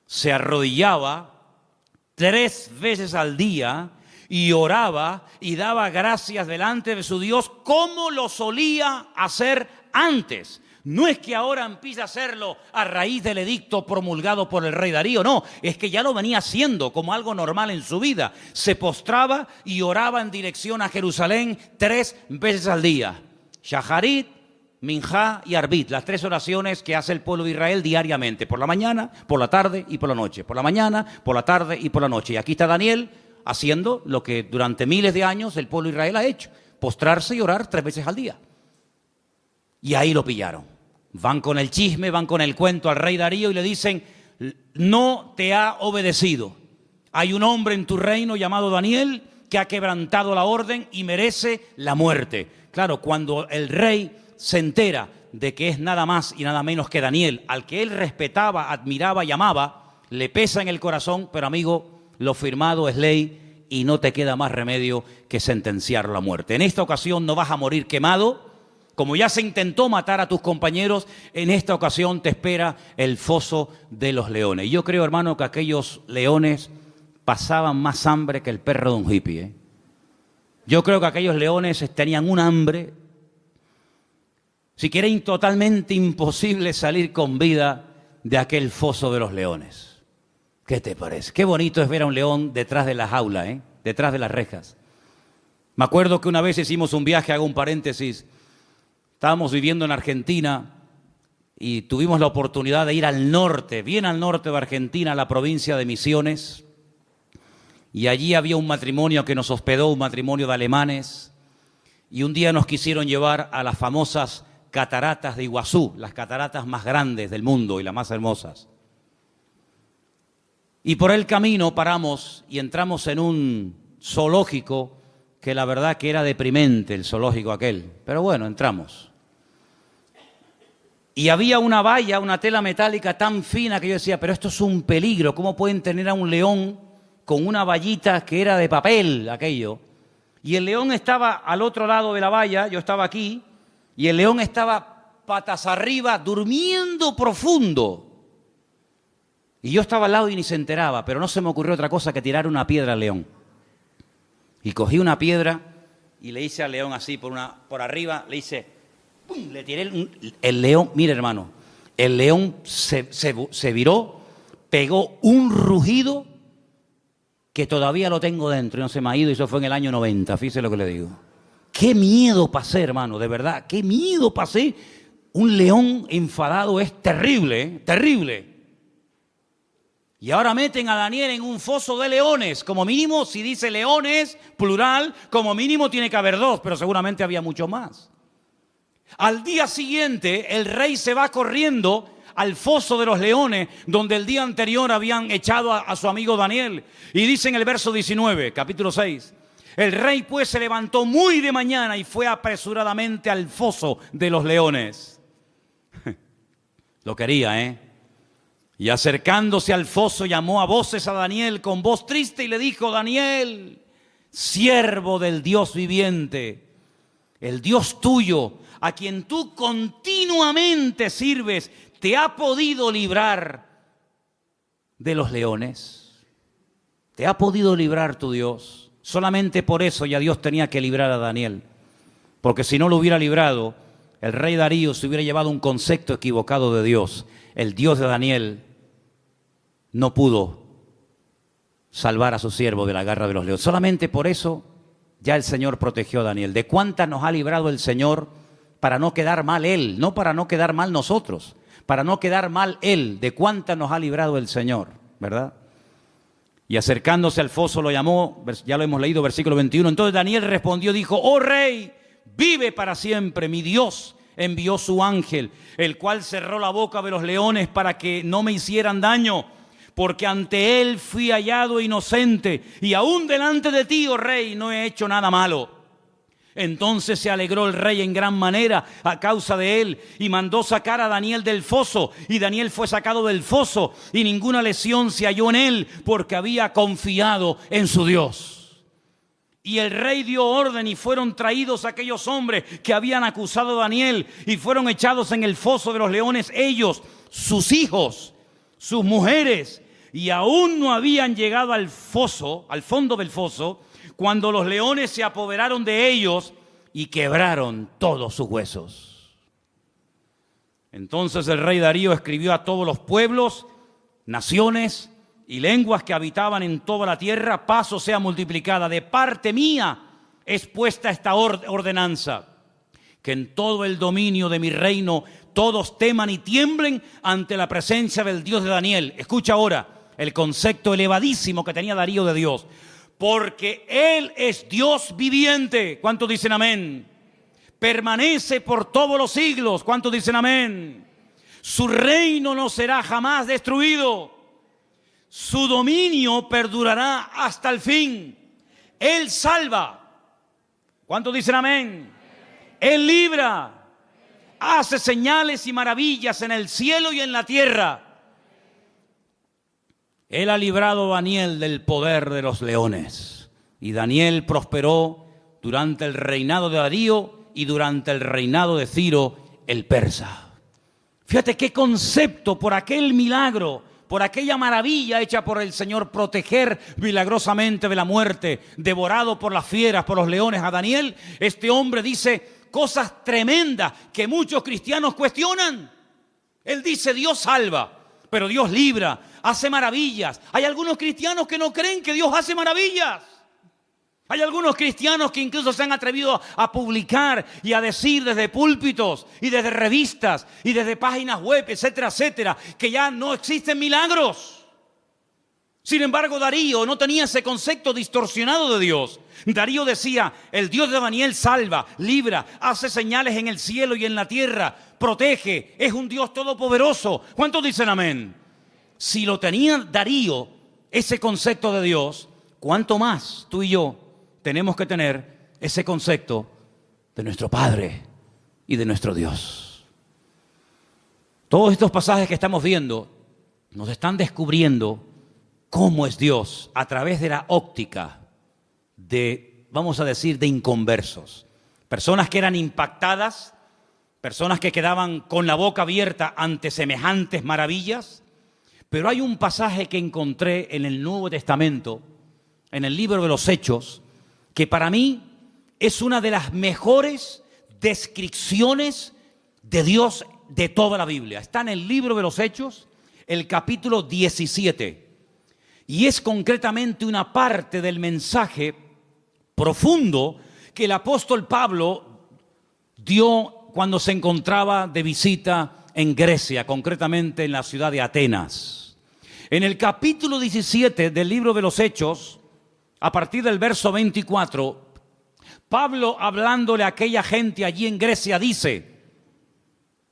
se arrodillaba 3 veces al día y oraba y daba gracias delante de su Dios como lo solía hacer antes. No es que ahora empiece a hacerlo a raíz del edicto promulgado por el rey Darío, no, es que ya lo venía haciendo como algo normal en su vida. Se postraba y oraba en dirección a Jerusalén 3 veces al día. Shaharit, Minjá y Arbit, las 3 oraciones que hace el pueblo de Israel diariamente, por la mañana, por la tarde y por la noche. Por la mañana, por la tarde y por la noche. Y aquí está Daniel haciendo lo que durante miles de años el pueblo de Israel ha hecho, postrarse y orar 3 veces al día. Y ahí lo pillaron. Van con el chisme, van con el cuento al rey Darío y le dicen, no te ha obedecido. Hay un hombre en tu reino llamado Daniel que ha quebrantado la orden y merece la muerte. Claro, cuando el rey se entera de que es nada más y nada menos que Daniel, al que él respetaba, admiraba y amaba, le pesa en el corazón, pero amigo, lo firmado es ley y no te queda más remedio que sentenciarlo a muerte. En esta ocasión no vas a morir quemado, Como ya se intentó matar a tus compañeros, en esta ocasión te espera el foso de los leones. Y yo creo, hermano, que aquellos leones pasaban más hambre que el perro de un hippie, ¿eh? Yo creo que aquellos leones tenían un hambre, si quieren, totalmente imposible salir con vida de aquel foso de los leones. ¿Qué te parece? Qué bonito es ver a un león detrás de la jaula, ¿eh? Detrás de las rejas. Me acuerdo que una vez hicimos un viaje, hago un paréntesis, estábamos viviendo en Argentina y tuvimos la oportunidad de ir al norte, bien al norte de Argentina, a la provincia de Misiones. Y allí había un matrimonio que nos hospedó, un matrimonio de alemanes. Y un día nos quisieron llevar a las famosas cataratas de Iguazú, las cataratas más grandes del mundo y las más hermosas. Y por el camino paramos y entramos en un zoológico que la verdad que era deprimente, el zoológico aquel. Pero bueno, entramos. Y había una valla, una tela metálica tan fina que yo decía, pero esto es un peligro. ¿Cómo pueden tener a un león con una vallita que era de papel, aquello? Y el león estaba al otro lado de la valla, yo estaba aquí, y el león estaba patas arriba, durmiendo profundo. Y yo estaba al lado y ni se enteraba, pero no se me ocurrió otra cosa que tirar una piedra al león. Y cogí una piedra y le hice al león así por arriba, le hice... ¡Pum! Le tiré el león, mire hermano, el león se viró, pegó un rugido que todavía lo tengo dentro y no se me ha ido, y eso fue en el año 90, fíjese lo que le digo. Qué miedo pasé, hermano, de verdad, qué miedo pasé. Un león enfadado es terrible, ¿eh? Terrible. Y ahora meten a Daniel en un foso de leones. Como mínimo, si dice leones, plural, como mínimo tiene que haber dos, pero seguramente había mucho más. Al día siguiente, el rey se va corriendo al foso de los leones, donde el día anterior habían echado a su amigo Daniel. Y dice en el verso 19, capítulo 6, el rey pues se levantó muy de mañana y fue apresuradamente al foso de los leones. Lo quería, ¿eh? Y acercándose al foso llamó a voces a Daniel con voz triste y le dijo, Daniel, siervo del Dios viviente, el Dios tuyo, a quien tú continuamente sirves, ¿te ha podido librar de los leones? ¿Te ha podido librar tu Dios? Solamente por eso ya Dios tenía que librar a Daniel, porque si no lo hubiera librado, el rey Darío se hubiera llevado un concepto equivocado de Dios. El Dios de Daniel no pudo salvar a su siervo de la garra de los leones. Solamente por eso ya el Señor protegió a Daniel. ¿De cuántas nos ha librado el Señor para no quedar mal Él? No para no quedar mal nosotros, para no quedar mal Él. ¿De cuántas nos ha librado el Señor? ¿Verdad? Y acercándose al foso lo llamó, ya lo hemos leído, versículo 21. Entonces Daniel respondió, dijo, oh rey, vive para siempre, mi Dios envió su ángel, el cual cerró la boca de los leones para que no me hicieran daño, porque ante él fui hallado inocente, y aún delante de ti, oh rey, no he hecho nada malo. Entonces se alegró el rey en gran manera a causa de él, y mandó sacar a Daniel del foso, y Daniel fue sacado del foso, y ninguna lesión se halló en él, porque había confiado en su Dios. Y el rey dio orden y fueron traídos aquellos hombres que habían acusado a Daniel y fueron echados en el foso de los leones, ellos, sus hijos, sus mujeres, y aún no habían llegado al foso, al fondo del foso, cuando los leones se apoderaron de ellos y quebraron todos sus huesos. Entonces el rey Darío escribió a todos los pueblos, naciones y lenguas que habitaban en toda la tierra, paz o sea multiplicada. De parte mía es puesta esta ordenanza, que en todo el dominio de mi reino todos teman y tiemblen ante la presencia del Dios de Daniel. Escucha ahora el concepto elevadísimo que tenía Darío de Dios. Porque Él es Dios viviente. ¿Cuántos dicen amén? Permanece por todos los siglos. ¿Cuántos dicen amén? Su reino no será jamás destruido. Su dominio perdurará hasta el fin. Él salva. ¿Cuántos dicen amén? Él libra. Hace señales y maravillas en el cielo y en la tierra. Él ha librado a Daniel del poder de los leones. Y Daniel prosperó durante el reinado de Darío y durante el reinado de Ciro el persa. Fíjate qué concepto por aquel milagro, por aquella maravilla hecha por el Señor, proteger milagrosamente de la muerte, devorado por las fieras, por los leones a Daniel. Este hombre dice cosas tremendas que muchos cristianos cuestionan. Él dice: Dios salva, pero Dios libra, hace maravillas. Hay algunos cristianos que no creen que Dios hace maravillas. Hay algunos cristianos que incluso se han atrevido a publicar y a decir desde púlpitos y desde revistas y desde páginas web, etcétera, etcétera, que ya no existen milagros. Sin embargo, Darío no tenía ese concepto distorsionado de Dios. Darío decía: el Dios de Daniel salva, libra, hace señales en el cielo y en la tierra, protege, es un Dios todopoderoso. ¿Cuántos dicen amén? Si lo tenía Darío, ese concepto de Dios, ¿cuánto más tú y yo tenemos que tener ese concepto de nuestro Padre y de nuestro Dios? Todos estos pasajes que estamos viendo nos están descubriendo cómo es Dios a través de la óptica de, vamos a decir, de inconversos. Personas que eran impactadas, personas que quedaban con la boca abierta ante semejantes maravillas. Pero hay un pasaje que encontré en el Nuevo Testamento, en el libro de los Hechos, que para mí es una de las mejores descripciones de Dios de toda la Biblia. Está en el libro de los Hechos, el capítulo 17. Y es concretamente una parte del mensaje profundo que el apóstol Pablo dio cuando se encontraba de visita en Grecia, concretamente en la ciudad de Atenas. En el capítulo 17 del libro de los Hechos, a partir del verso 24, Pablo, hablándole a aquella gente allí en Grecia, dice,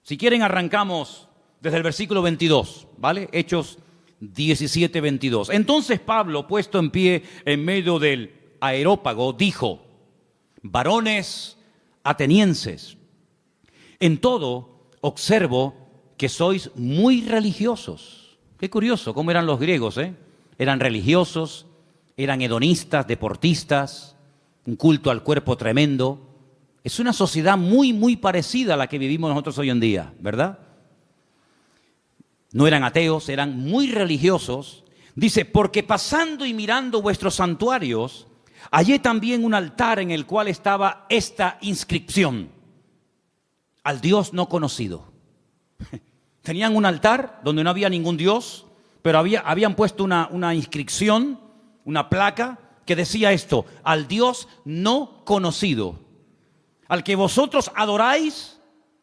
si quieren arrancamos desde el versículo 22, ¿vale? Hechos 17, 22. Entonces Pablo, puesto en pie en medio del Areópago, dijo: varones atenienses, en todo observo que sois muy religiosos. Qué curioso cómo eran los griegos, ¿eh? Eran religiosos, eran hedonistas, deportistas, un culto al cuerpo tremendo. Es una sociedad muy, muy parecida a la que vivimos nosotros hoy en día, ¿verdad? No eran ateos, eran muy religiosos. Dice, porque pasando y mirando vuestros santuarios, hallé también un altar en el cual estaba esta inscripción: al Dios no conocido. Tenían un altar donde no había ningún Dios, pero habían puesto una inscripción, una placa que decía esto: al Dios no conocido, al que vosotros adoráis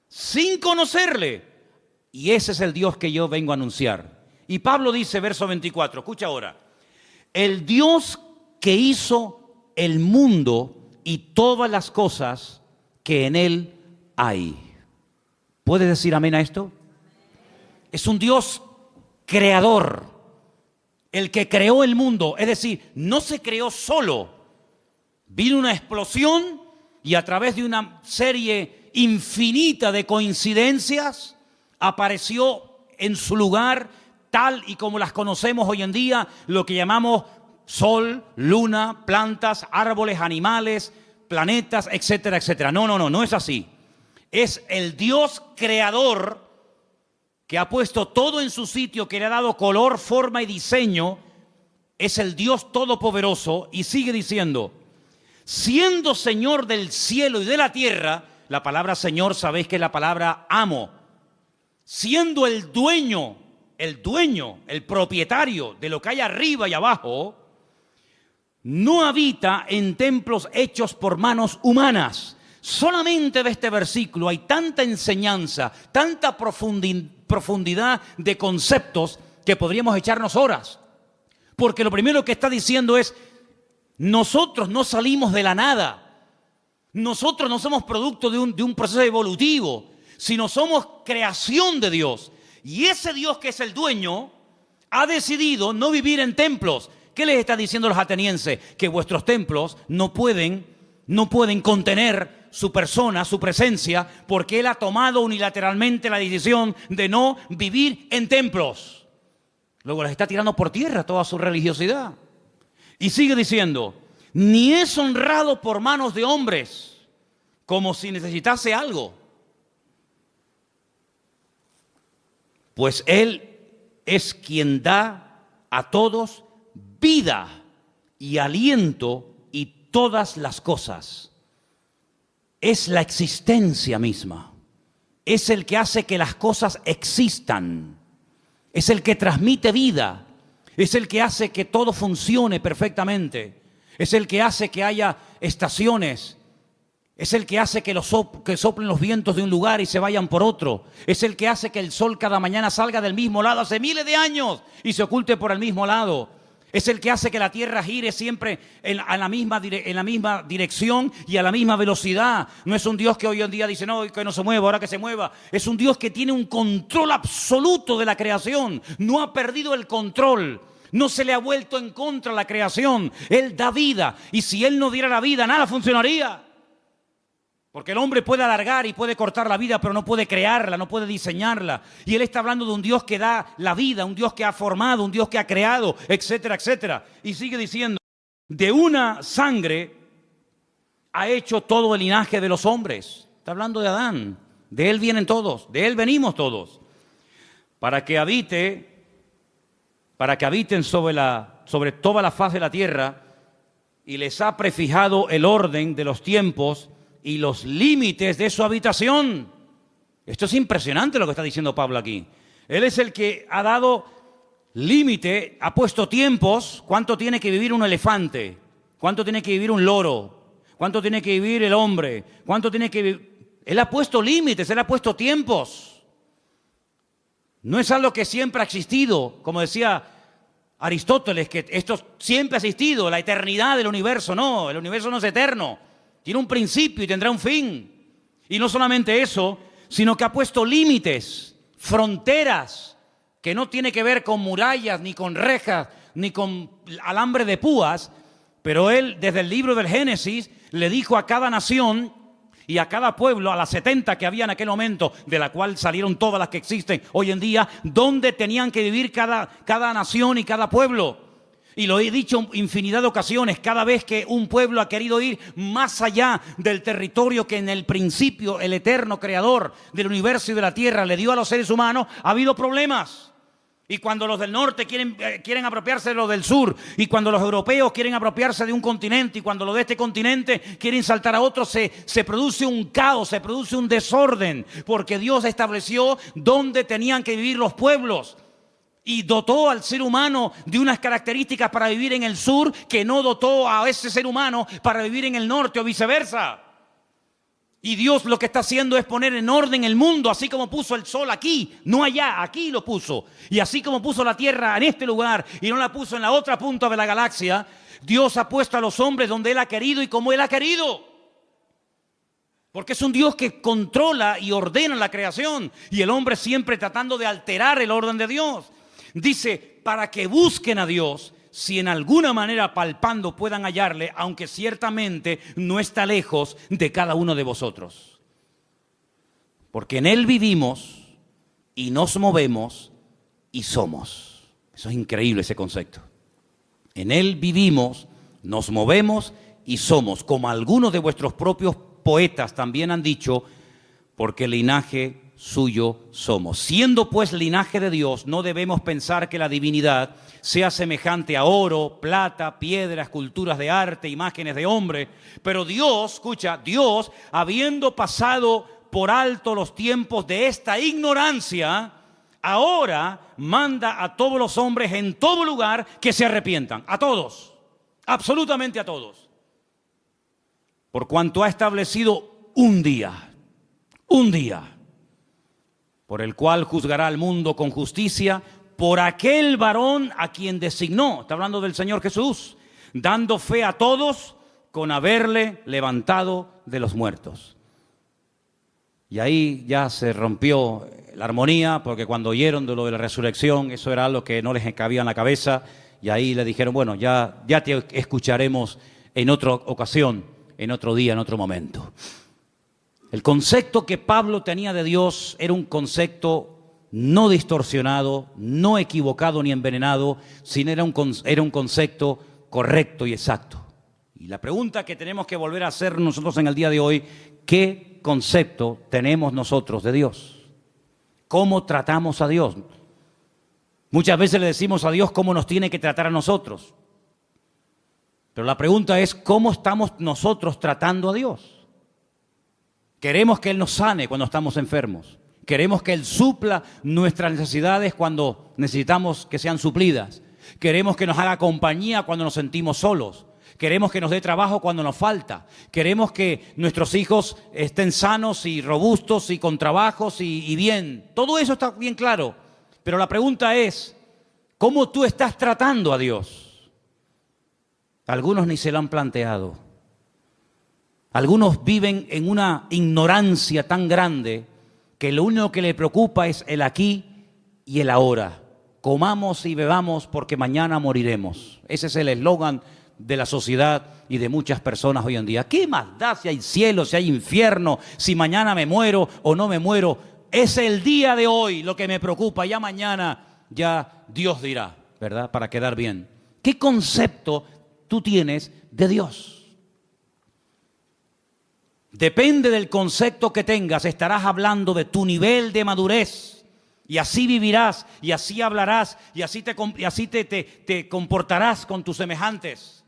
sin conocerle. Y ese es el Dios que yo vengo a anunciar. Y Pablo dice, verso 24, escucha ahora: el Dios que hizo el mundo y todas las cosas que en él hay. ¿Puede decir amén a esto? Es un Dios creador, el que creó el mundo. Es decir, no se creó solo. Vino una explosión y a través de una serie infinita de coincidencias apareció en su lugar, tal y como las conocemos hoy en día, lo que llamamos sol, luna, plantas, árboles, animales, planetas, etcétera, etcétera. No es así. Es el Dios creador que ha puesto todo en su sitio, que le ha dado color, forma y diseño. Es el Dios todopoderoso. Y sigue diciendo, siendo Señor del cielo y de la tierra. La palabra Señor, sabéis que es la palabra amo. Siendo el dueño, el propietario de lo que hay arriba y abajo, no habita en templos hechos por manos humanas. Solamente de este versículo hay tanta enseñanza, tanta profundidad de conceptos que podríamos echarnos horas. Porque lo primero que está diciendo es, nosotros no salimos de la nada. Nosotros no somos producto de un proceso evolutivo, sino somos creación de Dios. Y ese Dios que es el dueño ha decidido no vivir en templos. ¿Qué les está diciendo a los atenienses? Que vuestros templos no pueden contener su persona, su presencia, porque Él ha tomado unilateralmente la decisión de no vivir en templos. Luego les está tirando por tierra toda su religiosidad. Y sigue diciendo, ni es honrado por manos de hombres, como si necesitase algo. Pues Él es quien da a todos vida y aliento y todas las cosas. Es la existencia misma. Es el que hace que las cosas existan. Es el que transmite vida. Es el que hace que todo funcione perfectamente. Es el que hace que haya estaciones. Es el que hace que soplen los vientos de un lugar y se vayan por otro. Es el que hace que el sol cada mañana salga del mismo lado hace miles de años y se oculte por el mismo lado. Es el que hace que la tierra gire siempre en la misma dirección y a la misma velocidad. No es un Dios que hoy en día dice, no, que no se mueva, ahora que se mueva. Es un Dios que tiene un control absoluto de la creación. No ha perdido el control. No se le ha vuelto en contra la creación. Él da vida. Y si Él no diera la vida, nada funcionaría. Porque el hombre puede alargar y puede cortar la vida, pero no puede crearla, no puede diseñarla. Y Él está hablando de un Dios que da la vida, un Dios que ha formado, un Dios que ha creado, etcétera, etcétera. Y sigue diciendo, de una sangre ha hecho todo el linaje de los hombres. Está hablando de Adán. De Él vienen todos, de Él venimos todos. Para que habiten sobre toda la faz de la tierra, y les ha prefijado el orden de los tiempos y los límites de su habitación. Esto es impresionante lo que está diciendo Pablo aquí. Él es el que ha dado límite, ha puesto tiempos. ¿Cuánto tiene que vivir un elefante? ¿Cuánto tiene que vivir un loro? ¿Cuánto tiene que vivir el hombre? ¿Cuánto tiene que vivir? Él ha puesto límites, Él ha puesto tiempos. No es algo que siempre ha existido, como decía Aristóteles, que esto siempre ha existido, la eternidad del universo. No, el universo no es eterno. Tiene un principio y tendrá un fin. Y no solamente eso, sino que ha puesto límites, fronteras, que no tiene que ver con murallas, ni con rejas, ni con alambre de púas. Pero Él, desde el libro del Génesis, le dijo a cada nación y a cada pueblo, a las 70 que había en aquel momento, de la cual salieron todas las que existen hoy en día, dónde tenían que vivir cada nación y cada pueblo. Y lo he dicho infinidad de ocasiones, cada vez que un pueblo ha querido ir más allá del territorio que en el principio el eterno creador del universo y de la tierra le dio a los seres humanos, ha habido problemas. Y cuando los del norte quieren apropiarse de los del sur, y cuando los europeos quieren apropiarse de un continente, y cuando los de este continente quieren saltar a otro, se produce un caos, se produce un desorden, porque Dios estableció dónde tenían que vivir los pueblos. Y dotó al ser humano de unas características para vivir en el sur que no dotó a ese ser humano para vivir en el norte o viceversa. Y Dios lo que está haciendo es poner en orden el mundo, así como puso el sol aquí, no allá, aquí lo puso. Y así como puso la tierra en este lugar y no la puso en la otra punta de la galaxia, Dios ha puesto a los hombres donde Él ha querido y como Él ha querido. Porque es un Dios que controla y ordena la creación, y el hombre siempre tratando de alterar el orden de Dios. Dice, para que busquen a Dios, si en alguna manera palpando puedan hallarle, aunque ciertamente no está lejos de cada uno de vosotros. Porque en Él vivimos y nos movemos y somos. Eso es increíble, ese concepto. En Él vivimos, nos movemos y somos, como algunos de vuestros propios poetas también han dicho, porque linaje suyo somos. Siendo pues linaje de Dios, no debemos pensar que la divinidad sea semejante a oro, plata, piedra, esculturas de arte, imágenes de hombre. Pero Dios, escucha, Dios, habiendo pasado por alto los tiempos de esta ignorancia, ahora manda a todos los hombres en todo lugar que se arrepientan. A todos, absolutamente a todos. Por cuanto ha establecido un día, por el cual juzgará al mundo con justicia por aquel varón a quien designó. Está hablando del Señor Jesús, dando fe a todos con haberle levantado de los muertos. Y ahí ya se rompió la armonía, porque cuando oyeron de lo de la resurrección, eso era algo que no les cabía en la cabeza, y ahí le dijeron, bueno, ya te escucharemos en otra ocasión, en otro día, en otro momento. El concepto que Pablo tenía de Dios era un concepto no distorsionado, no equivocado ni envenenado, sino era un concepto correcto y exacto. Y la pregunta que tenemos que volver a hacer nosotros en el día de hoy, ¿qué concepto tenemos nosotros de Dios? ¿Cómo tratamos a Dios? Muchas veces le decimos a Dios cómo nos tiene que tratar a nosotros. Pero la pregunta es, ¿cómo estamos nosotros tratando a Dios? Queremos que Él nos sane cuando estamos enfermos. Queremos que Él supla nuestras necesidades cuando necesitamos que sean suplidas. Queremos que nos haga compañía cuando nos sentimos solos. Queremos que nos dé trabajo cuando nos falta. Queremos que nuestros hijos estén sanos y robustos y con trabajos y bien. Todo eso está bien claro. Pero la pregunta es, ¿cómo tú estás tratando a Dios? Algunos ni se lo han planteado. Algunos viven en una ignorancia tan grande que lo único que le preocupa es el aquí y el ahora. Comamos y bebamos porque mañana moriremos. Ese es el eslogan de la sociedad y de muchas personas hoy en día. ¿Qué más da si hay cielo, si hay infierno, si mañana me muero o no me muero? Es el día de hoy lo que me preocupa. Ya mañana ya Dios dirá, ¿verdad? Para quedar bien. ¿Qué concepto tú tienes de Dios? Depende del concepto que tengas, estarás hablando de tu nivel de madurez. Y así vivirás, y así hablarás, y así te comportarás con tus semejantes.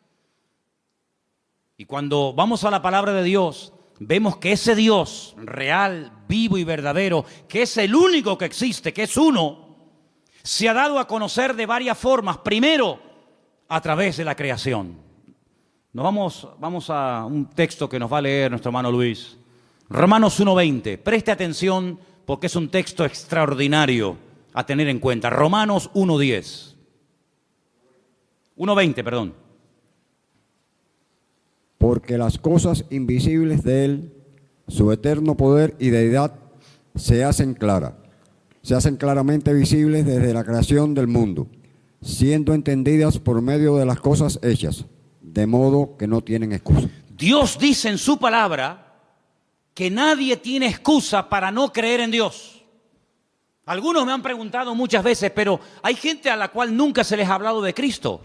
Y cuando vamos a la palabra de Dios, vemos que ese Dios real, vivo y verdadero, que es el único que existe, que es uno, se ha dado a conocer de varias formas. Primero, a través de la creación. Vamos a un texto que nos va a leer nuestro hermano Luis. Romanos 1:20. Preste atención porque es un texto extraordinario a tener en cuenta. Romanos 1:10. 1:20, perdón. Porque las cosas invisibles de Él, su eterno poder y deidad, se hacen claramente visibles desde la creación del mundo, siendo entendidas por medio de las cosas hechas, de modo que no tienen excusa. Dios dice en su palabra que nadie tiene excusa para no creer en Dios. Algunos me han preguntado muchas veces, pero hay gente a la cual nunca se les ha hablado de Cristo.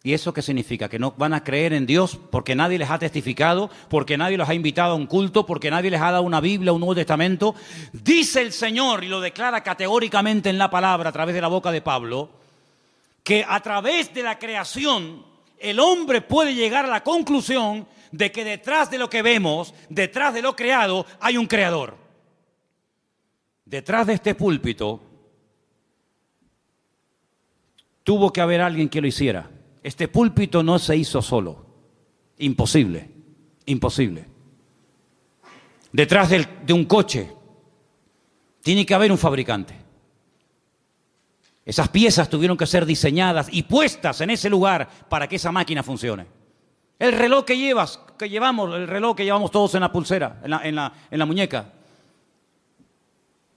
¿Y eso qué significa? ¿Que no van a creer en Dios porque nadie les ha testificado, porque nadie los ha invitado a un culto, porque nadie les ha dado una Biblia, un Nuevo Testamento? Dice el Señor, y lo declara categóricamente en la palabra a través de la boca de Pablo, que a través de la creación el hombre puede llegar a la conclusión de que detrás de lo que vemos, detrás de lo creado, hay un creador. Detrás de este púlpito tuvo que haber alguien que lo hiciera. Este púlpito no se hizo solo. Imposible, imposible. Detrás de un coche tiene que haber un fabricante. Esas piezas tuvieron que ser diseñadas y puestas en ese lugar para que esa máquina funcione. El reloj que llevamos, el reloj que llevamos todos en la pulsera, en la muñeca.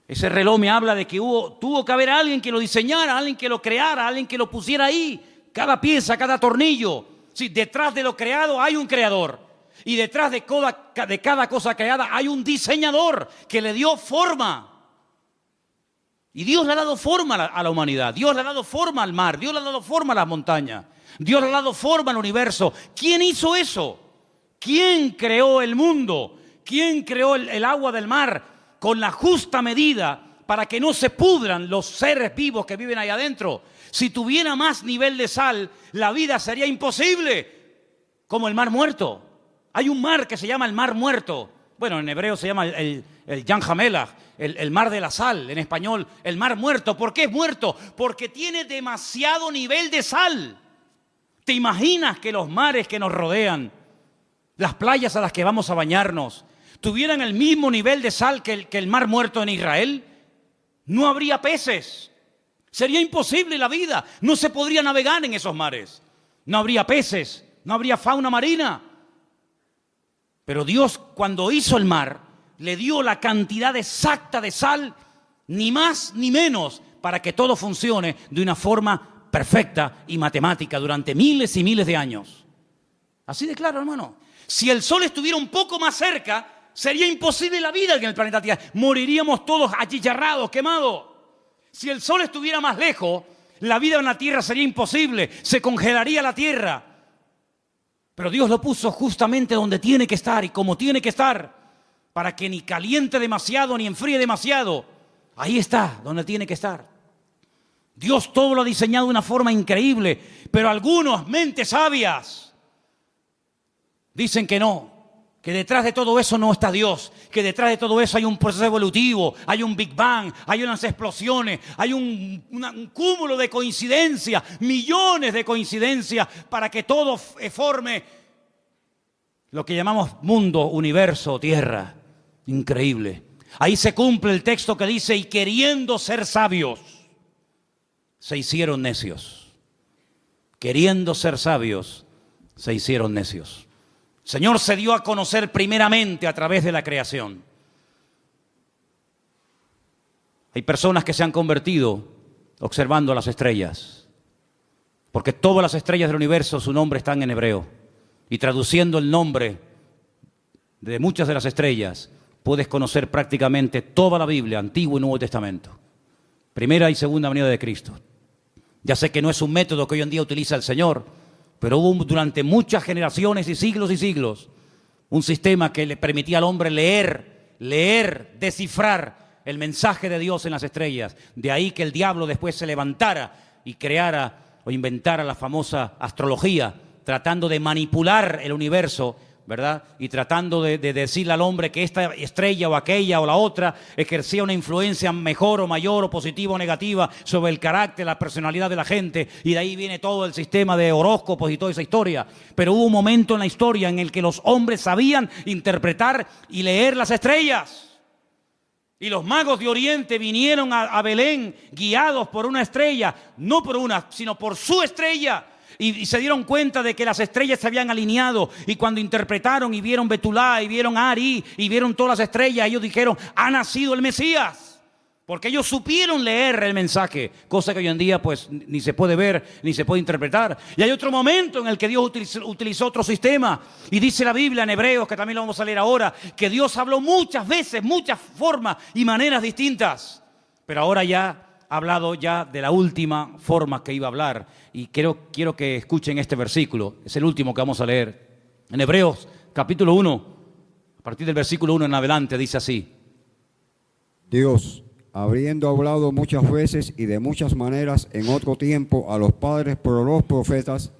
Ese reloj me habla de que tuvo que haber alguien que lo diseñara, alguien que lo creara, alguien que lo pusiera ahí. Cada pieza, cada tornillo. Sí, detrás de lo creado hay un creador. Y detrás de cada cosa creada hay un diseñador que le dio forma. Y Dios le ha dado forma a la humanidad. Dios le ha dado forma al mar. Dios le ha dado forma a las montañas. Dios le ha dado forma al universo. ¿Quién hizo eso? ¿Quién creó el mundo? ¿Quién creó el agua del mar con la justa medida para que no se pudran los seres vivos que viven ahí adentro? Si tuviera más nivel de sal, la vida sería imposible, como el mar muerto. Hay un mar que se llama el mar muerto. Bueno, en hebreo se llama el Yam HaMelach, el mar de la sal, en español, el mar muerto. ¿Por qué es muerto? Porque tiene demasiado nivel de sal. ¿Te imaginas que los mares que nos rodean, las playas a las que vamos a bañarnos, tuvieran el mismo nivel de sal que el mar muerto en Israel? No habría peces. Sería imposible la vida. No se podría navegar en esos mares. No habría peces, no habría fauna marina. Pero Dios, cuando hizo el mar, le dio la cantidad exacta de sal, ni más ni menos, para que todo funcione de una forma perfecta y matemática durante miles y miles de años. Así de claro, hermano. Si el sol estuviera un poco más cerca, sería imposible la vida en el planeta Tierra. Moriríamos todos achicharrados, quemados. Si el sol estuviera más lejos, la vida en la Tierra sería imposible. Se congelaría la Tierra. Pero Dios lo puso justamente donde tiene que estar y como tiene que estar, para que ni caliente demasiado ni enfríe demasiado. Ahí está, donde tiene que estar. Dios todo lo ha diseñado de una forma increíble, pero algunos, mentes sabias, dicen que no, que detrás de todo eso no está Dios, que detrás de todo eso hay un proceso evolutivo, hay un Big Bang, hay unas explosiones, hay un cúmulo de coincidencias, millones de coincidencias para que todo forme lo que llamamos mundo, universo, tierra. Increíble. Ahí se cumple el texto que dice: y queriendo ser sabios, se hicieron necios. Queriendo ser sabios, se hicieron necios. El Señor se dio a conocer primeramente a través de la creación. Hay personas que se han convertido observando las estrellas, porque todas las estrellas del universo, su nombre está en hebreo. Y traduciendo el nombre de muchas de las estrellas, puedes conocer prácticamente toda la Biblia, Antiguo y Nuevo Testamento. Primera y segunda venida de Cristo. Ya sé que no es un método que hoy en día utiliza el Señor, pero hubo durante muchas generaciones y siglos, un sistema que le permitía al hombre leer, descifrar el mensaje de Dios en las estrellas. De ahí que el diablo después se levantara y creara o inventara la famosa astrología, tratando de manipular el universo, ¿verdad? Y tratando de decirle al hombre que esta estrella o aquella o la otra ejercía una influencia mejor o mayor o positiva o negativa sobre el carácter, la personalidad de la gente, y de ahí viene todo el sistema de horóscopos y toda esa historia. Pero hubo un momento en la historia en el que los hombres sabían interpretar y leer las estrellas. Y los magos de Oriente vinieron a Belén guiados por una estrella, no por una, sino por su estrella. Y se dieron cuenta de que las estrellas se habían alineado, y cuando interpretaron y vieron Betulá y vieron Ari y vieron todas las estrellas, ellos dijeron: ha nacido el Mesías, porque ellos supieron leer el mensaje, cosa que hoy en día pues ni se puede ver ni se puede interpretar. Y hay otro momento en el que Dios utilizó otro sistema, y dice la Biblia en Hebreos, que también lo vamos a leer ahora, que Dios habló muchas veces, muchas formas y maneras distintas, pero ahora ya ha hablado ya de la última forma que iba a hablar. Y quiero que escuchen este versículo. Es el último que vamos a leer. En Hebreos capítulo 1, a partir del versículo 1 en adelante, dice así: Dios, habiendo hablado muchas veces y de muchas maneras en otro tiempo a los padres por los profetas,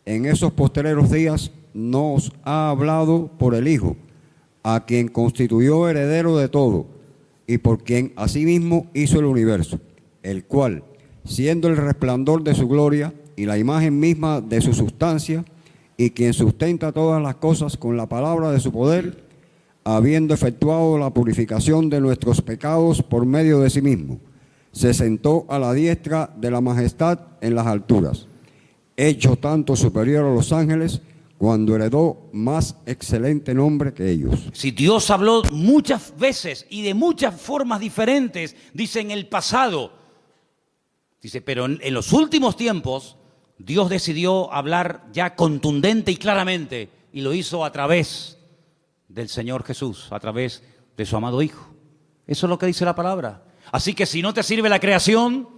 en esos postreros días nos ha hablado por el Hijo, a quien constituyó heredero de todo, y por quien asimismo hizo el universo, el cual, siendo el resplandor de su gloria y la imagen misma de su sustancia, y quien sustenta todas las cosas con la palabra de su poder, habiendo efectuado la purificación de nuestros pecados por medio de sí mismo, se sentó a la diestra de la majestad en las alturas, hecho tanto superior a los ángeles, cuando heredó más excelente nombre que ellos. Si Dios habló muchas veces y de muchas formas diferentes, dice en el pasado, dice, pero en los últimos tiempos Dios decidió hablar ya contundente y claramente, y lo hizo a través del Señor Jesús, a través de su amado Hijo. Eso es lo que dice la palabra. Así que si no te sirve la creación,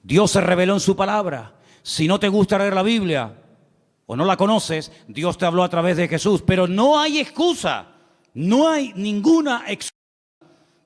Dios se reveló en su palabra. Si no te gusta leer la Biblia o no la conoces, Dios te habló a través de Jesús. Pero no hay excusa, no hay ninguna excusa.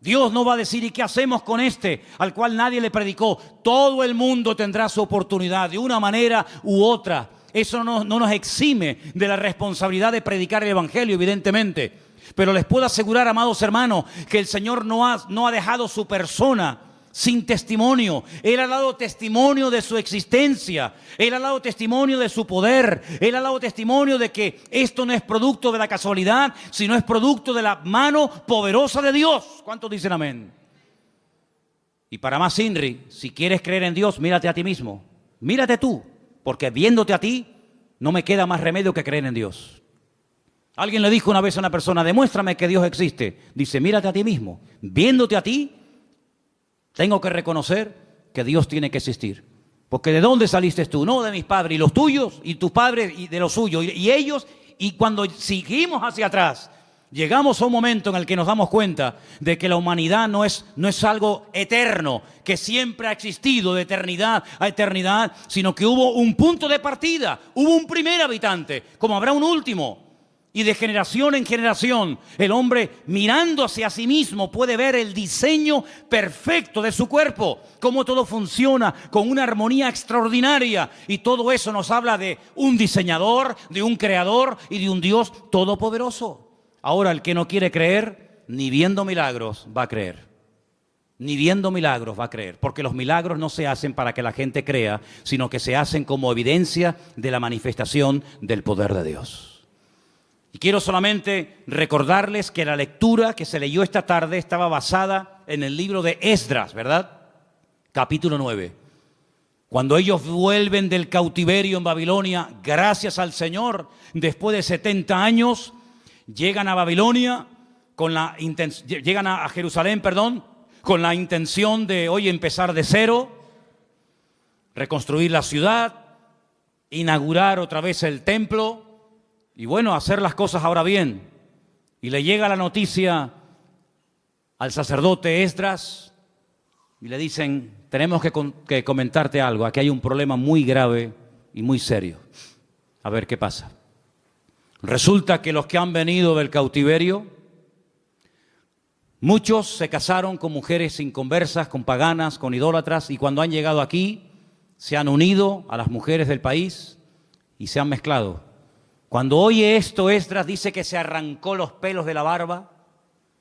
Dios no va a decir: ¿y qué hacemos con este al cual nadie le predicó? Todo el mundo tendrá su oportunidad de una manera u otra. Eso no nos exime de la responsabilidad de predicar el Evangelio, evidentemente. Pero les puedo asegurar, amados hermanos, que el Señor no ha dejado su persona sin testimonio. Él ha dado testimonio de su existencia. Él ha dado testimonio de su poder. Él ha dado testimonio de que esto no es producto de la casualidad, sino es producto de la mano poderosa de Dios. ¿Cuántos dicen amén? Y para más INRI, si quieres creer en Dios, mírate a ti mismo. Mírate tú, porque viéndote a ti, no me queda más remedio que creer en Dios. Alguien le dijo una vez a una persona: demuéstrame que Dios existe. Dice: mírate a ti mismo. Viéndote a ti, tengo que reconocer que Dios tiene que existir. Porque ¿de dónde saliste tú? No de mis padres, y los tuyos, y tus padres, y de los suyos, y ellos. Y cuando seguimos hacia atrás, Llegamos a un momento en el que nos damos cuenta de que la humanidad no es algo eterno, que siempre ha existido de eternidad a eternidad, sino que hubo un punto de partida, hubo un primer habitante, como habrá un último. Y de generación en generación, el hombre mirando hacia sí mismo puede ver el diseño perfecto de su cuerpo, cómo todo funciona con una armonía extraordinaria. Y todo eso nos habla de un diseñador, de un creador y de un Dios todopoderoso. Ahora, el que no quiere creer, ni viendo milagros va a creer. Ni viendo milagros va a creer, porque los milagros no se hacen para que la gente crea, sino que se hacen como evidencia de la manifestación del poder de Dios. Y quiero solamente recordarles que la lectura que se leyó esta tarde estaba basada en el libro de Esdras, ¿verdad? Capítulo 9. Cuando ellos vuelven del cautiverio en Babilonia, gracias al Señor, después de 70 años, llegan a Babilonia, llegan a Jerusalén, con la intención de hoy empezar de cero, reconstruir la ciudad, inaugurar otra vez el templo, y bueno, hacer las cosas ahora bien. Y le llega la noticia al sacerdote Esdras y le dicen, tenemos que comentarte algo, aquí hay un problema muy grave y muy serio. A ver qué pasa. Resulta que los que han venido del cautiverio, muchos se casaron con mujeres inconversas, con paganas, con idólatras, y cuando han llegado aquí, se han unido a las mujeres del país y se han mezclado. Cuando oye esto, Esdras dice que se arrancó los pelos de la barba,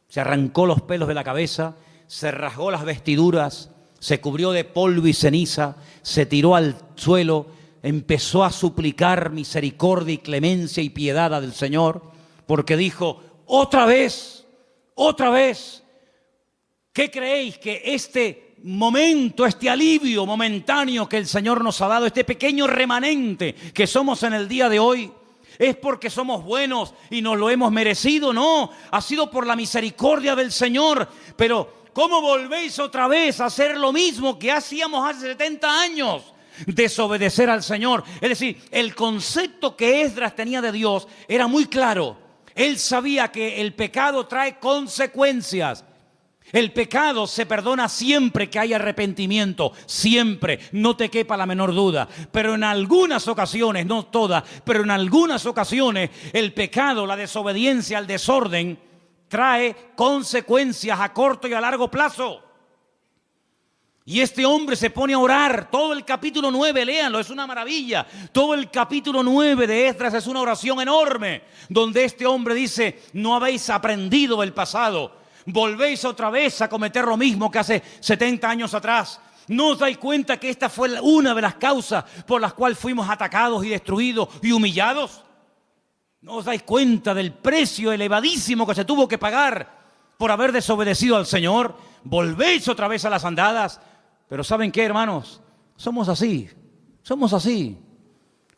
se arrancó los pelos de la cabeza, se rasgó las vestiduras, se cubrió de polvo y ceniza, se tiró al suelo, empezó a suplicar misericordia y clemencia y piedad del Señor, porque dijo, otra vez, ¿qué creéis que este momento, este alivio momentáneo que el Señor nos ha dado, este pequeño remanente que somos en el día de hoy, es porque somos buenos y nos lo hemos merecido? No, ha sido por la misericordia del Señor. Pero ¿cómo volvéis otra vez a hacer lo mismo que hacíamos hace 70 años? Desobedecer al Señor. Es decir, el concepto que Esdras tenía de Dios era muy claro. Él sabía que el pecado trae consecuencias. El pecado se perdona siempre que hay arrepentimiento, siempre, no te quepa la menor duda. Pero en algunas ocasiones, no todas, pero en algunas ocasiones el pecado, la desobediencia, el desorden, trae consecuencias a corto y a largo plazo. Y este hombre se pone a orar, todo el capítulo 9, léanlo, es una maravilla. Todo el capítulo 9 de Esdras es una oración enorme, donde este hombre dice, no habéis aprendido del pasado. Volvéis otra vez a cometer lo mismo que hace 70 años atrás. ¿No os dais cuenta que esta fue una de las causas por las cuales fuimos atacados y destruidos y humillados? ¿No os dais cuenta del precio elevadísimo que se tuvo que pagar por haber desobedecido al Señor? Volvéis otra vez a las andadas. Pero ¿saben qué, hermanos? Somos así.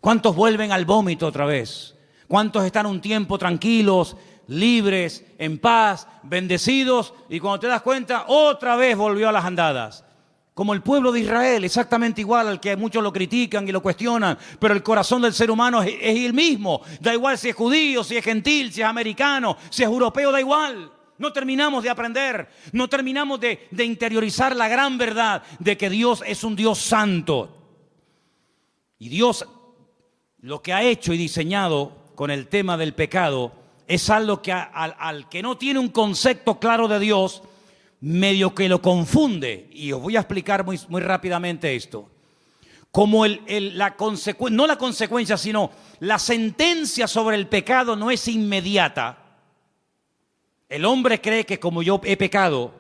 ¿Cuántos vuelven al vómito otra vez? ¿Cuántos están un tiempo tranquilos, libres, en paz, bendecidos, y cuando te das cuenta, otra vez volvió a las andadas? Como el pueblo de Israel, exactamente igual, al que muchos lo critican y lo cuestionan, pero el corazón del ser humano es el mismo. Da igual si es judío, si es gentil, si es americano, si es europeo, da igual. No terminamos de aprender, no terminamos de interiorizar la gran verdad de que Dios es un Dios santo. Y Dios lo que ha hecho y diseñado con el tema del pecado es algo que al que no tiene un concepto claro de Dios, medio que lo confunde. Y os voy a explicar muy rápidamente esto. Como no la consecuencia, sino la sentencia sobre el pecado no es inmediata. El hombre cree que como yo he pecado,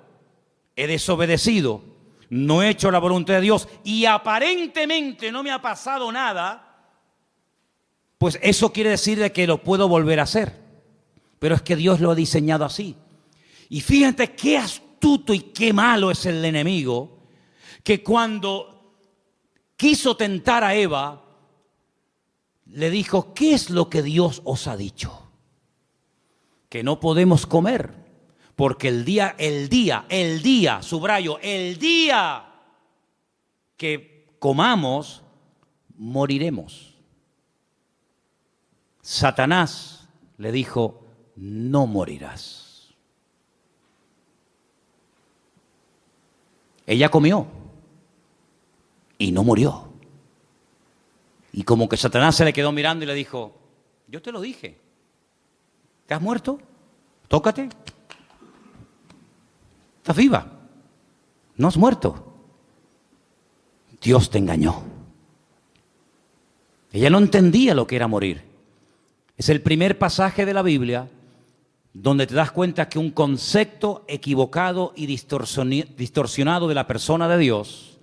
he desobedecido, no he hecho la voluntad de Dios y aparentemente no me ha pasado nada, pues eso quiere decir de que lo puedo volver a hacer. Pero es que Dios lo ha diseñado así. Y fíjate qué astuto y qué malo es el enemigo, que cuando quiso tentar a Eva, le dijo, ¿qué es lo que Dios os ha dicho? Que no podemos comer, porque el día, subrayo, el día que comamos, moriremos. Satanás le dijo, no morirás. Ella comió y no murió. Y como que Satanás se le quedó mirando y le dijo, yo te lo dije, ¿te has muerto? Tócate. Estás viva, no has muerto. Dios te engañó. Ella no entendía lo que era morir. Es el primer pasaje de la Biblia donde te das cuenta que un concepto equivocado y distorsionado de la persona de Dios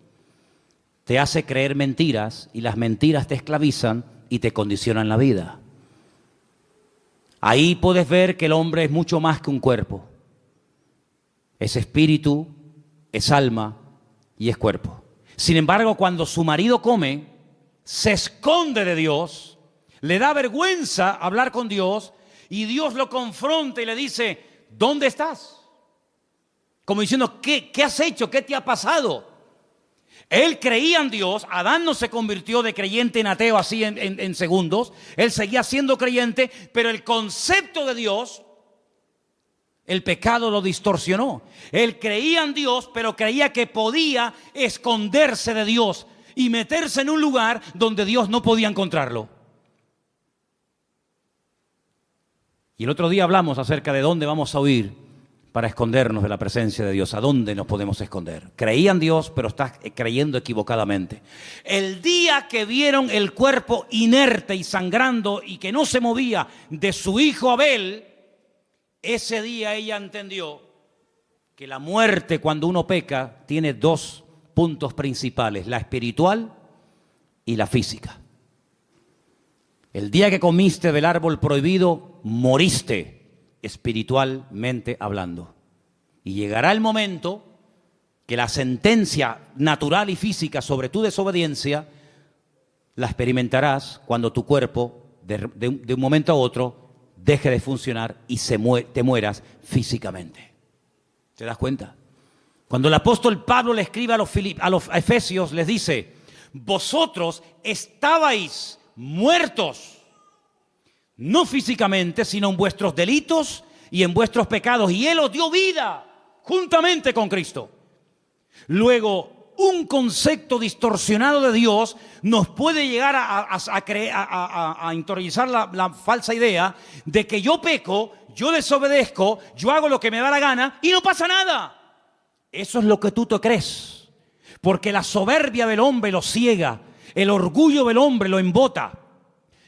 te hace creer mentiras, y las mentiras te esclavizan y te condicionan la vida. Ahí puedes ver que el hombre es mucho más que un cuerpo. Es espíritu, es alma y es cuerpo. Sin embargo, cuando su marido come, se esconde de Dios, le da vergüenza hablar con Dios, y Dios lo confronta y le dice, ¿dónde estás? Como diciendo, ¿qué has hecho? ¿Qué te ha pasado? Él creía en Dios. Adán no se convirtió de creyente en ateo así en segundos. Él seguía siendo creyente, pero el concepto de Dios, el pecado lo distorsionó. Él creía en Dios, pero creía que podía esconderse de Dios y meterse en un lugar donde Dios no podía encontrarlo. Y el otro día hablamos acerca de dónde vamos a huir para escondernos de la presencia de Dios. ¿A dónde nos podemos esconder? Creía en Dios, pero estás creyendo equivocadamente. El día que vieron el cuerpo inerte y sangrando y que no se movía de su hijo Abel, ese día ella entendió que la muerte, cuando uno peca, tiene dos puntos principales: la espiritual y la física. El día que comiste del árbol prohibido, moriste espiritualmente hablando. Y llegará el momento que la sentencia natural y física sobre tu desobediencia la experimentarás cuando tu cuerpo de un momento a otro deje de funcionar y te mueras físicamente. ¿Te das cuenta? Cuando el apóstol Pablo le escribe a los efesios, les dice, vosotros estabais muertos, no físicamente, sino en vuestros delitos y en vuestros pecados, y Él os dio vida juntamente con Cristo. Luego, un concepto distorsionado de Dios nos puede llegar a interiorizar la falsa idea de que yo peco, yo desobedezco, yo hago lo que me da la gana y no pasa nada. Eso es lo que tú te crees, porque la soberbia del hombre lo ciega, el orgullo del hombre lo embota.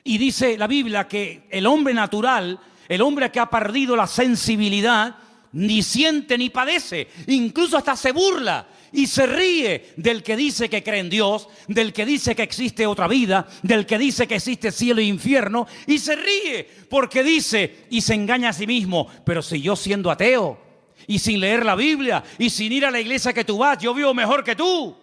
Y dice la Biblia que el hombre natural, el hombre que ha perdido la sensibilidad, ni siente ni padece, incluso hasta se burla y se ríe del que dice que cree en Dios, del que dice que existe otra vida, del que dice que existe cielo e infierno, y se ríe porque dice y se engaña a sí mismo, pero si yo siendo ateo y sin leer la Biblia y sin ir a la iglesia que tú vas, yo vivo mejor que tú.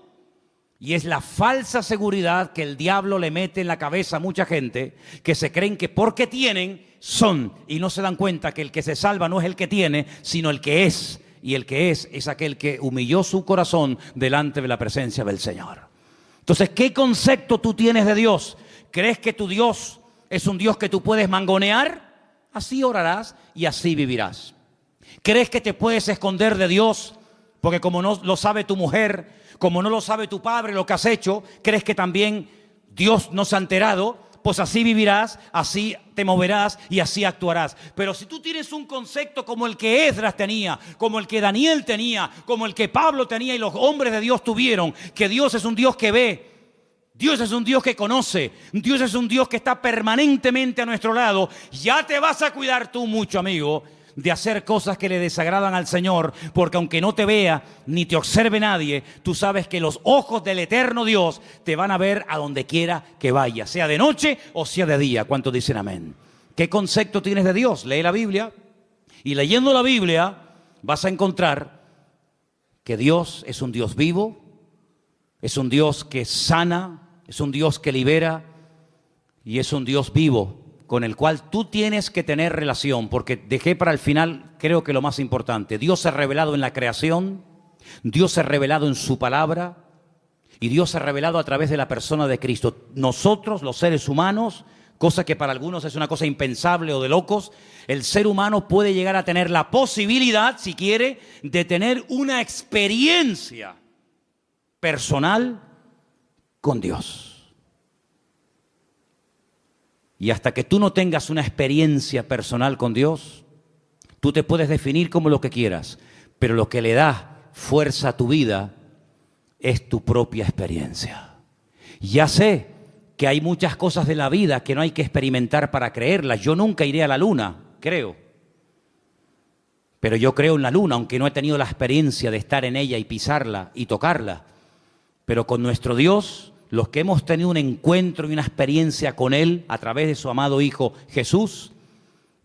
Y es la falsa seguridad que el diablo le mete en la cabeza a mucha gente, que se creen que porque tienen, son, y no se dan cuenta que el que se salva no es el que tiene, sino el que es. Y el que es aquel que humilló su corazón delante de la presencia del Señor. Entonces, ¿qué concepto tú tienes de Dios? ¿Crees que tu Dios es un Dios que tú puedes mangonear? Así orarás y así vivirás. ¿Crees que te puedes esconder de Dios? Porque como no lo sabe tu mujer, como no lo sabe tu padre lo que has hecho, crees que también Dios no se ha enterado, pues así vivirás, así te moverás y así actuarás. Pero si tú tienes un concepto como el que Esdras tenía, como el que Daniel tenía, como el que Pablo tenía y los hombres de Dios tuvieron, que Dios es un Dios que ve, Dios es un Dios que conoce, Dios es un Dios que está permanentemente a nuestro lado, ya te vas a cuidar tú mucho, amigo, de hacer cosas que le desagradan al Señor, porque aunque no te vea ni te observe nadie, tú sabes que los ojos del eterno Dios te van a ver a donde quiera que vayas, sea de noche o sea de día. ¿Cuántos dicen amén? ¿Qué concepto tienes de Dios? Lee la Biblia, y leyendo la Biblia vas a encontrar que Dios es un Dios vivo, es un Dios que sana, es un Dios que libera y es un Dios vivo, con el cual tú tienes que tener relación, porque dejé para el final, creo que lo más importante. Dios se ha revelado en la creación, Dios se ha revelado en su palabra, y Dios se ha revelado a través de la persona de Cristo. Nosotros, los seres humanos, cosa que para algunos es una cosa impensable o de locos, el ser humano puede llegar a tener la posibilidad, si quiere, de tener una experiencia personal con Dios. Y hasta que tú no tengas una experiencia personal con Dios, tú te puedes definir como lo que quieras, pero lo que le da fuerza a tu vida es tu propia experiencia. Ya sé que hay muchas cosas de la vida que no hay que experimentar para creerlas. Yo nunca iré a la luna, creo. Pero yo creo en la luna, aunque no he tenido la experiencia de estar en ella y pisarla y tocarla. Pero con nuestro Dios, los que hemos tenido un encuentro y una experiencia con Él a través de su amado Hijo Jesús,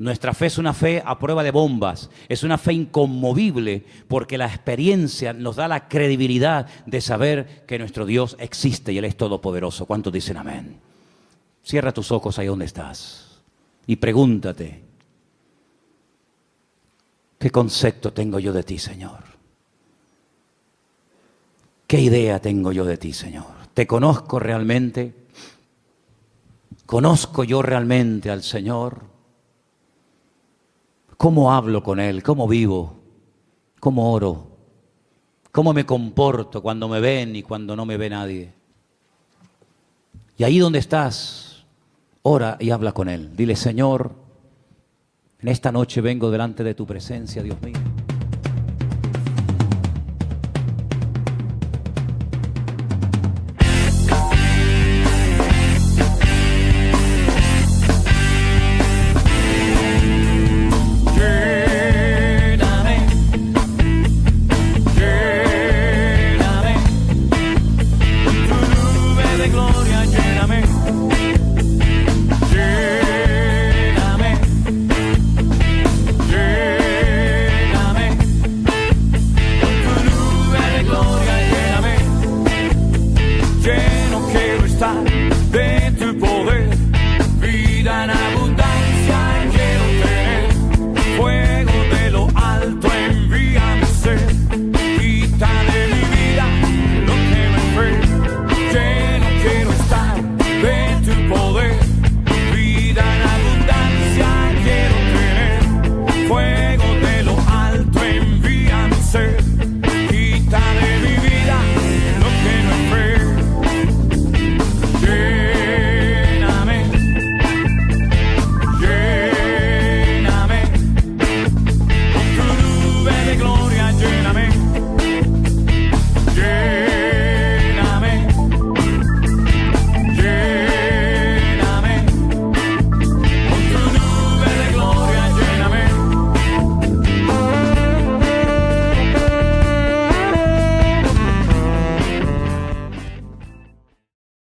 nuestra fe es una fe a prueba de bombas, es una fe inconmovible, porque la experiencia nos da la credibilidad de saber que nuestro Dios existe y Él es todopoderoso. ¿Cuántos dicen amén? Cierra tus ojos ahí donde estás y pregúntate, ¿qué concepto tengo yo de ti, Señor? ¿Qué idea tengo yo de ti, Señor? ¿Te conozco realmente? ¿Conozco yo realmente al Señor? ¿Cómo hablo con Él? ¿Cómo vivo? ¿Cómo oro? ¿Cómo me comporto cuando me ven y cuando no me ve nadie? Y ahí donde estás, ora y habla con Él. Dile, Señor, en esta noche vengo delante de tu presencia, Dios mío. Yo no quiero estar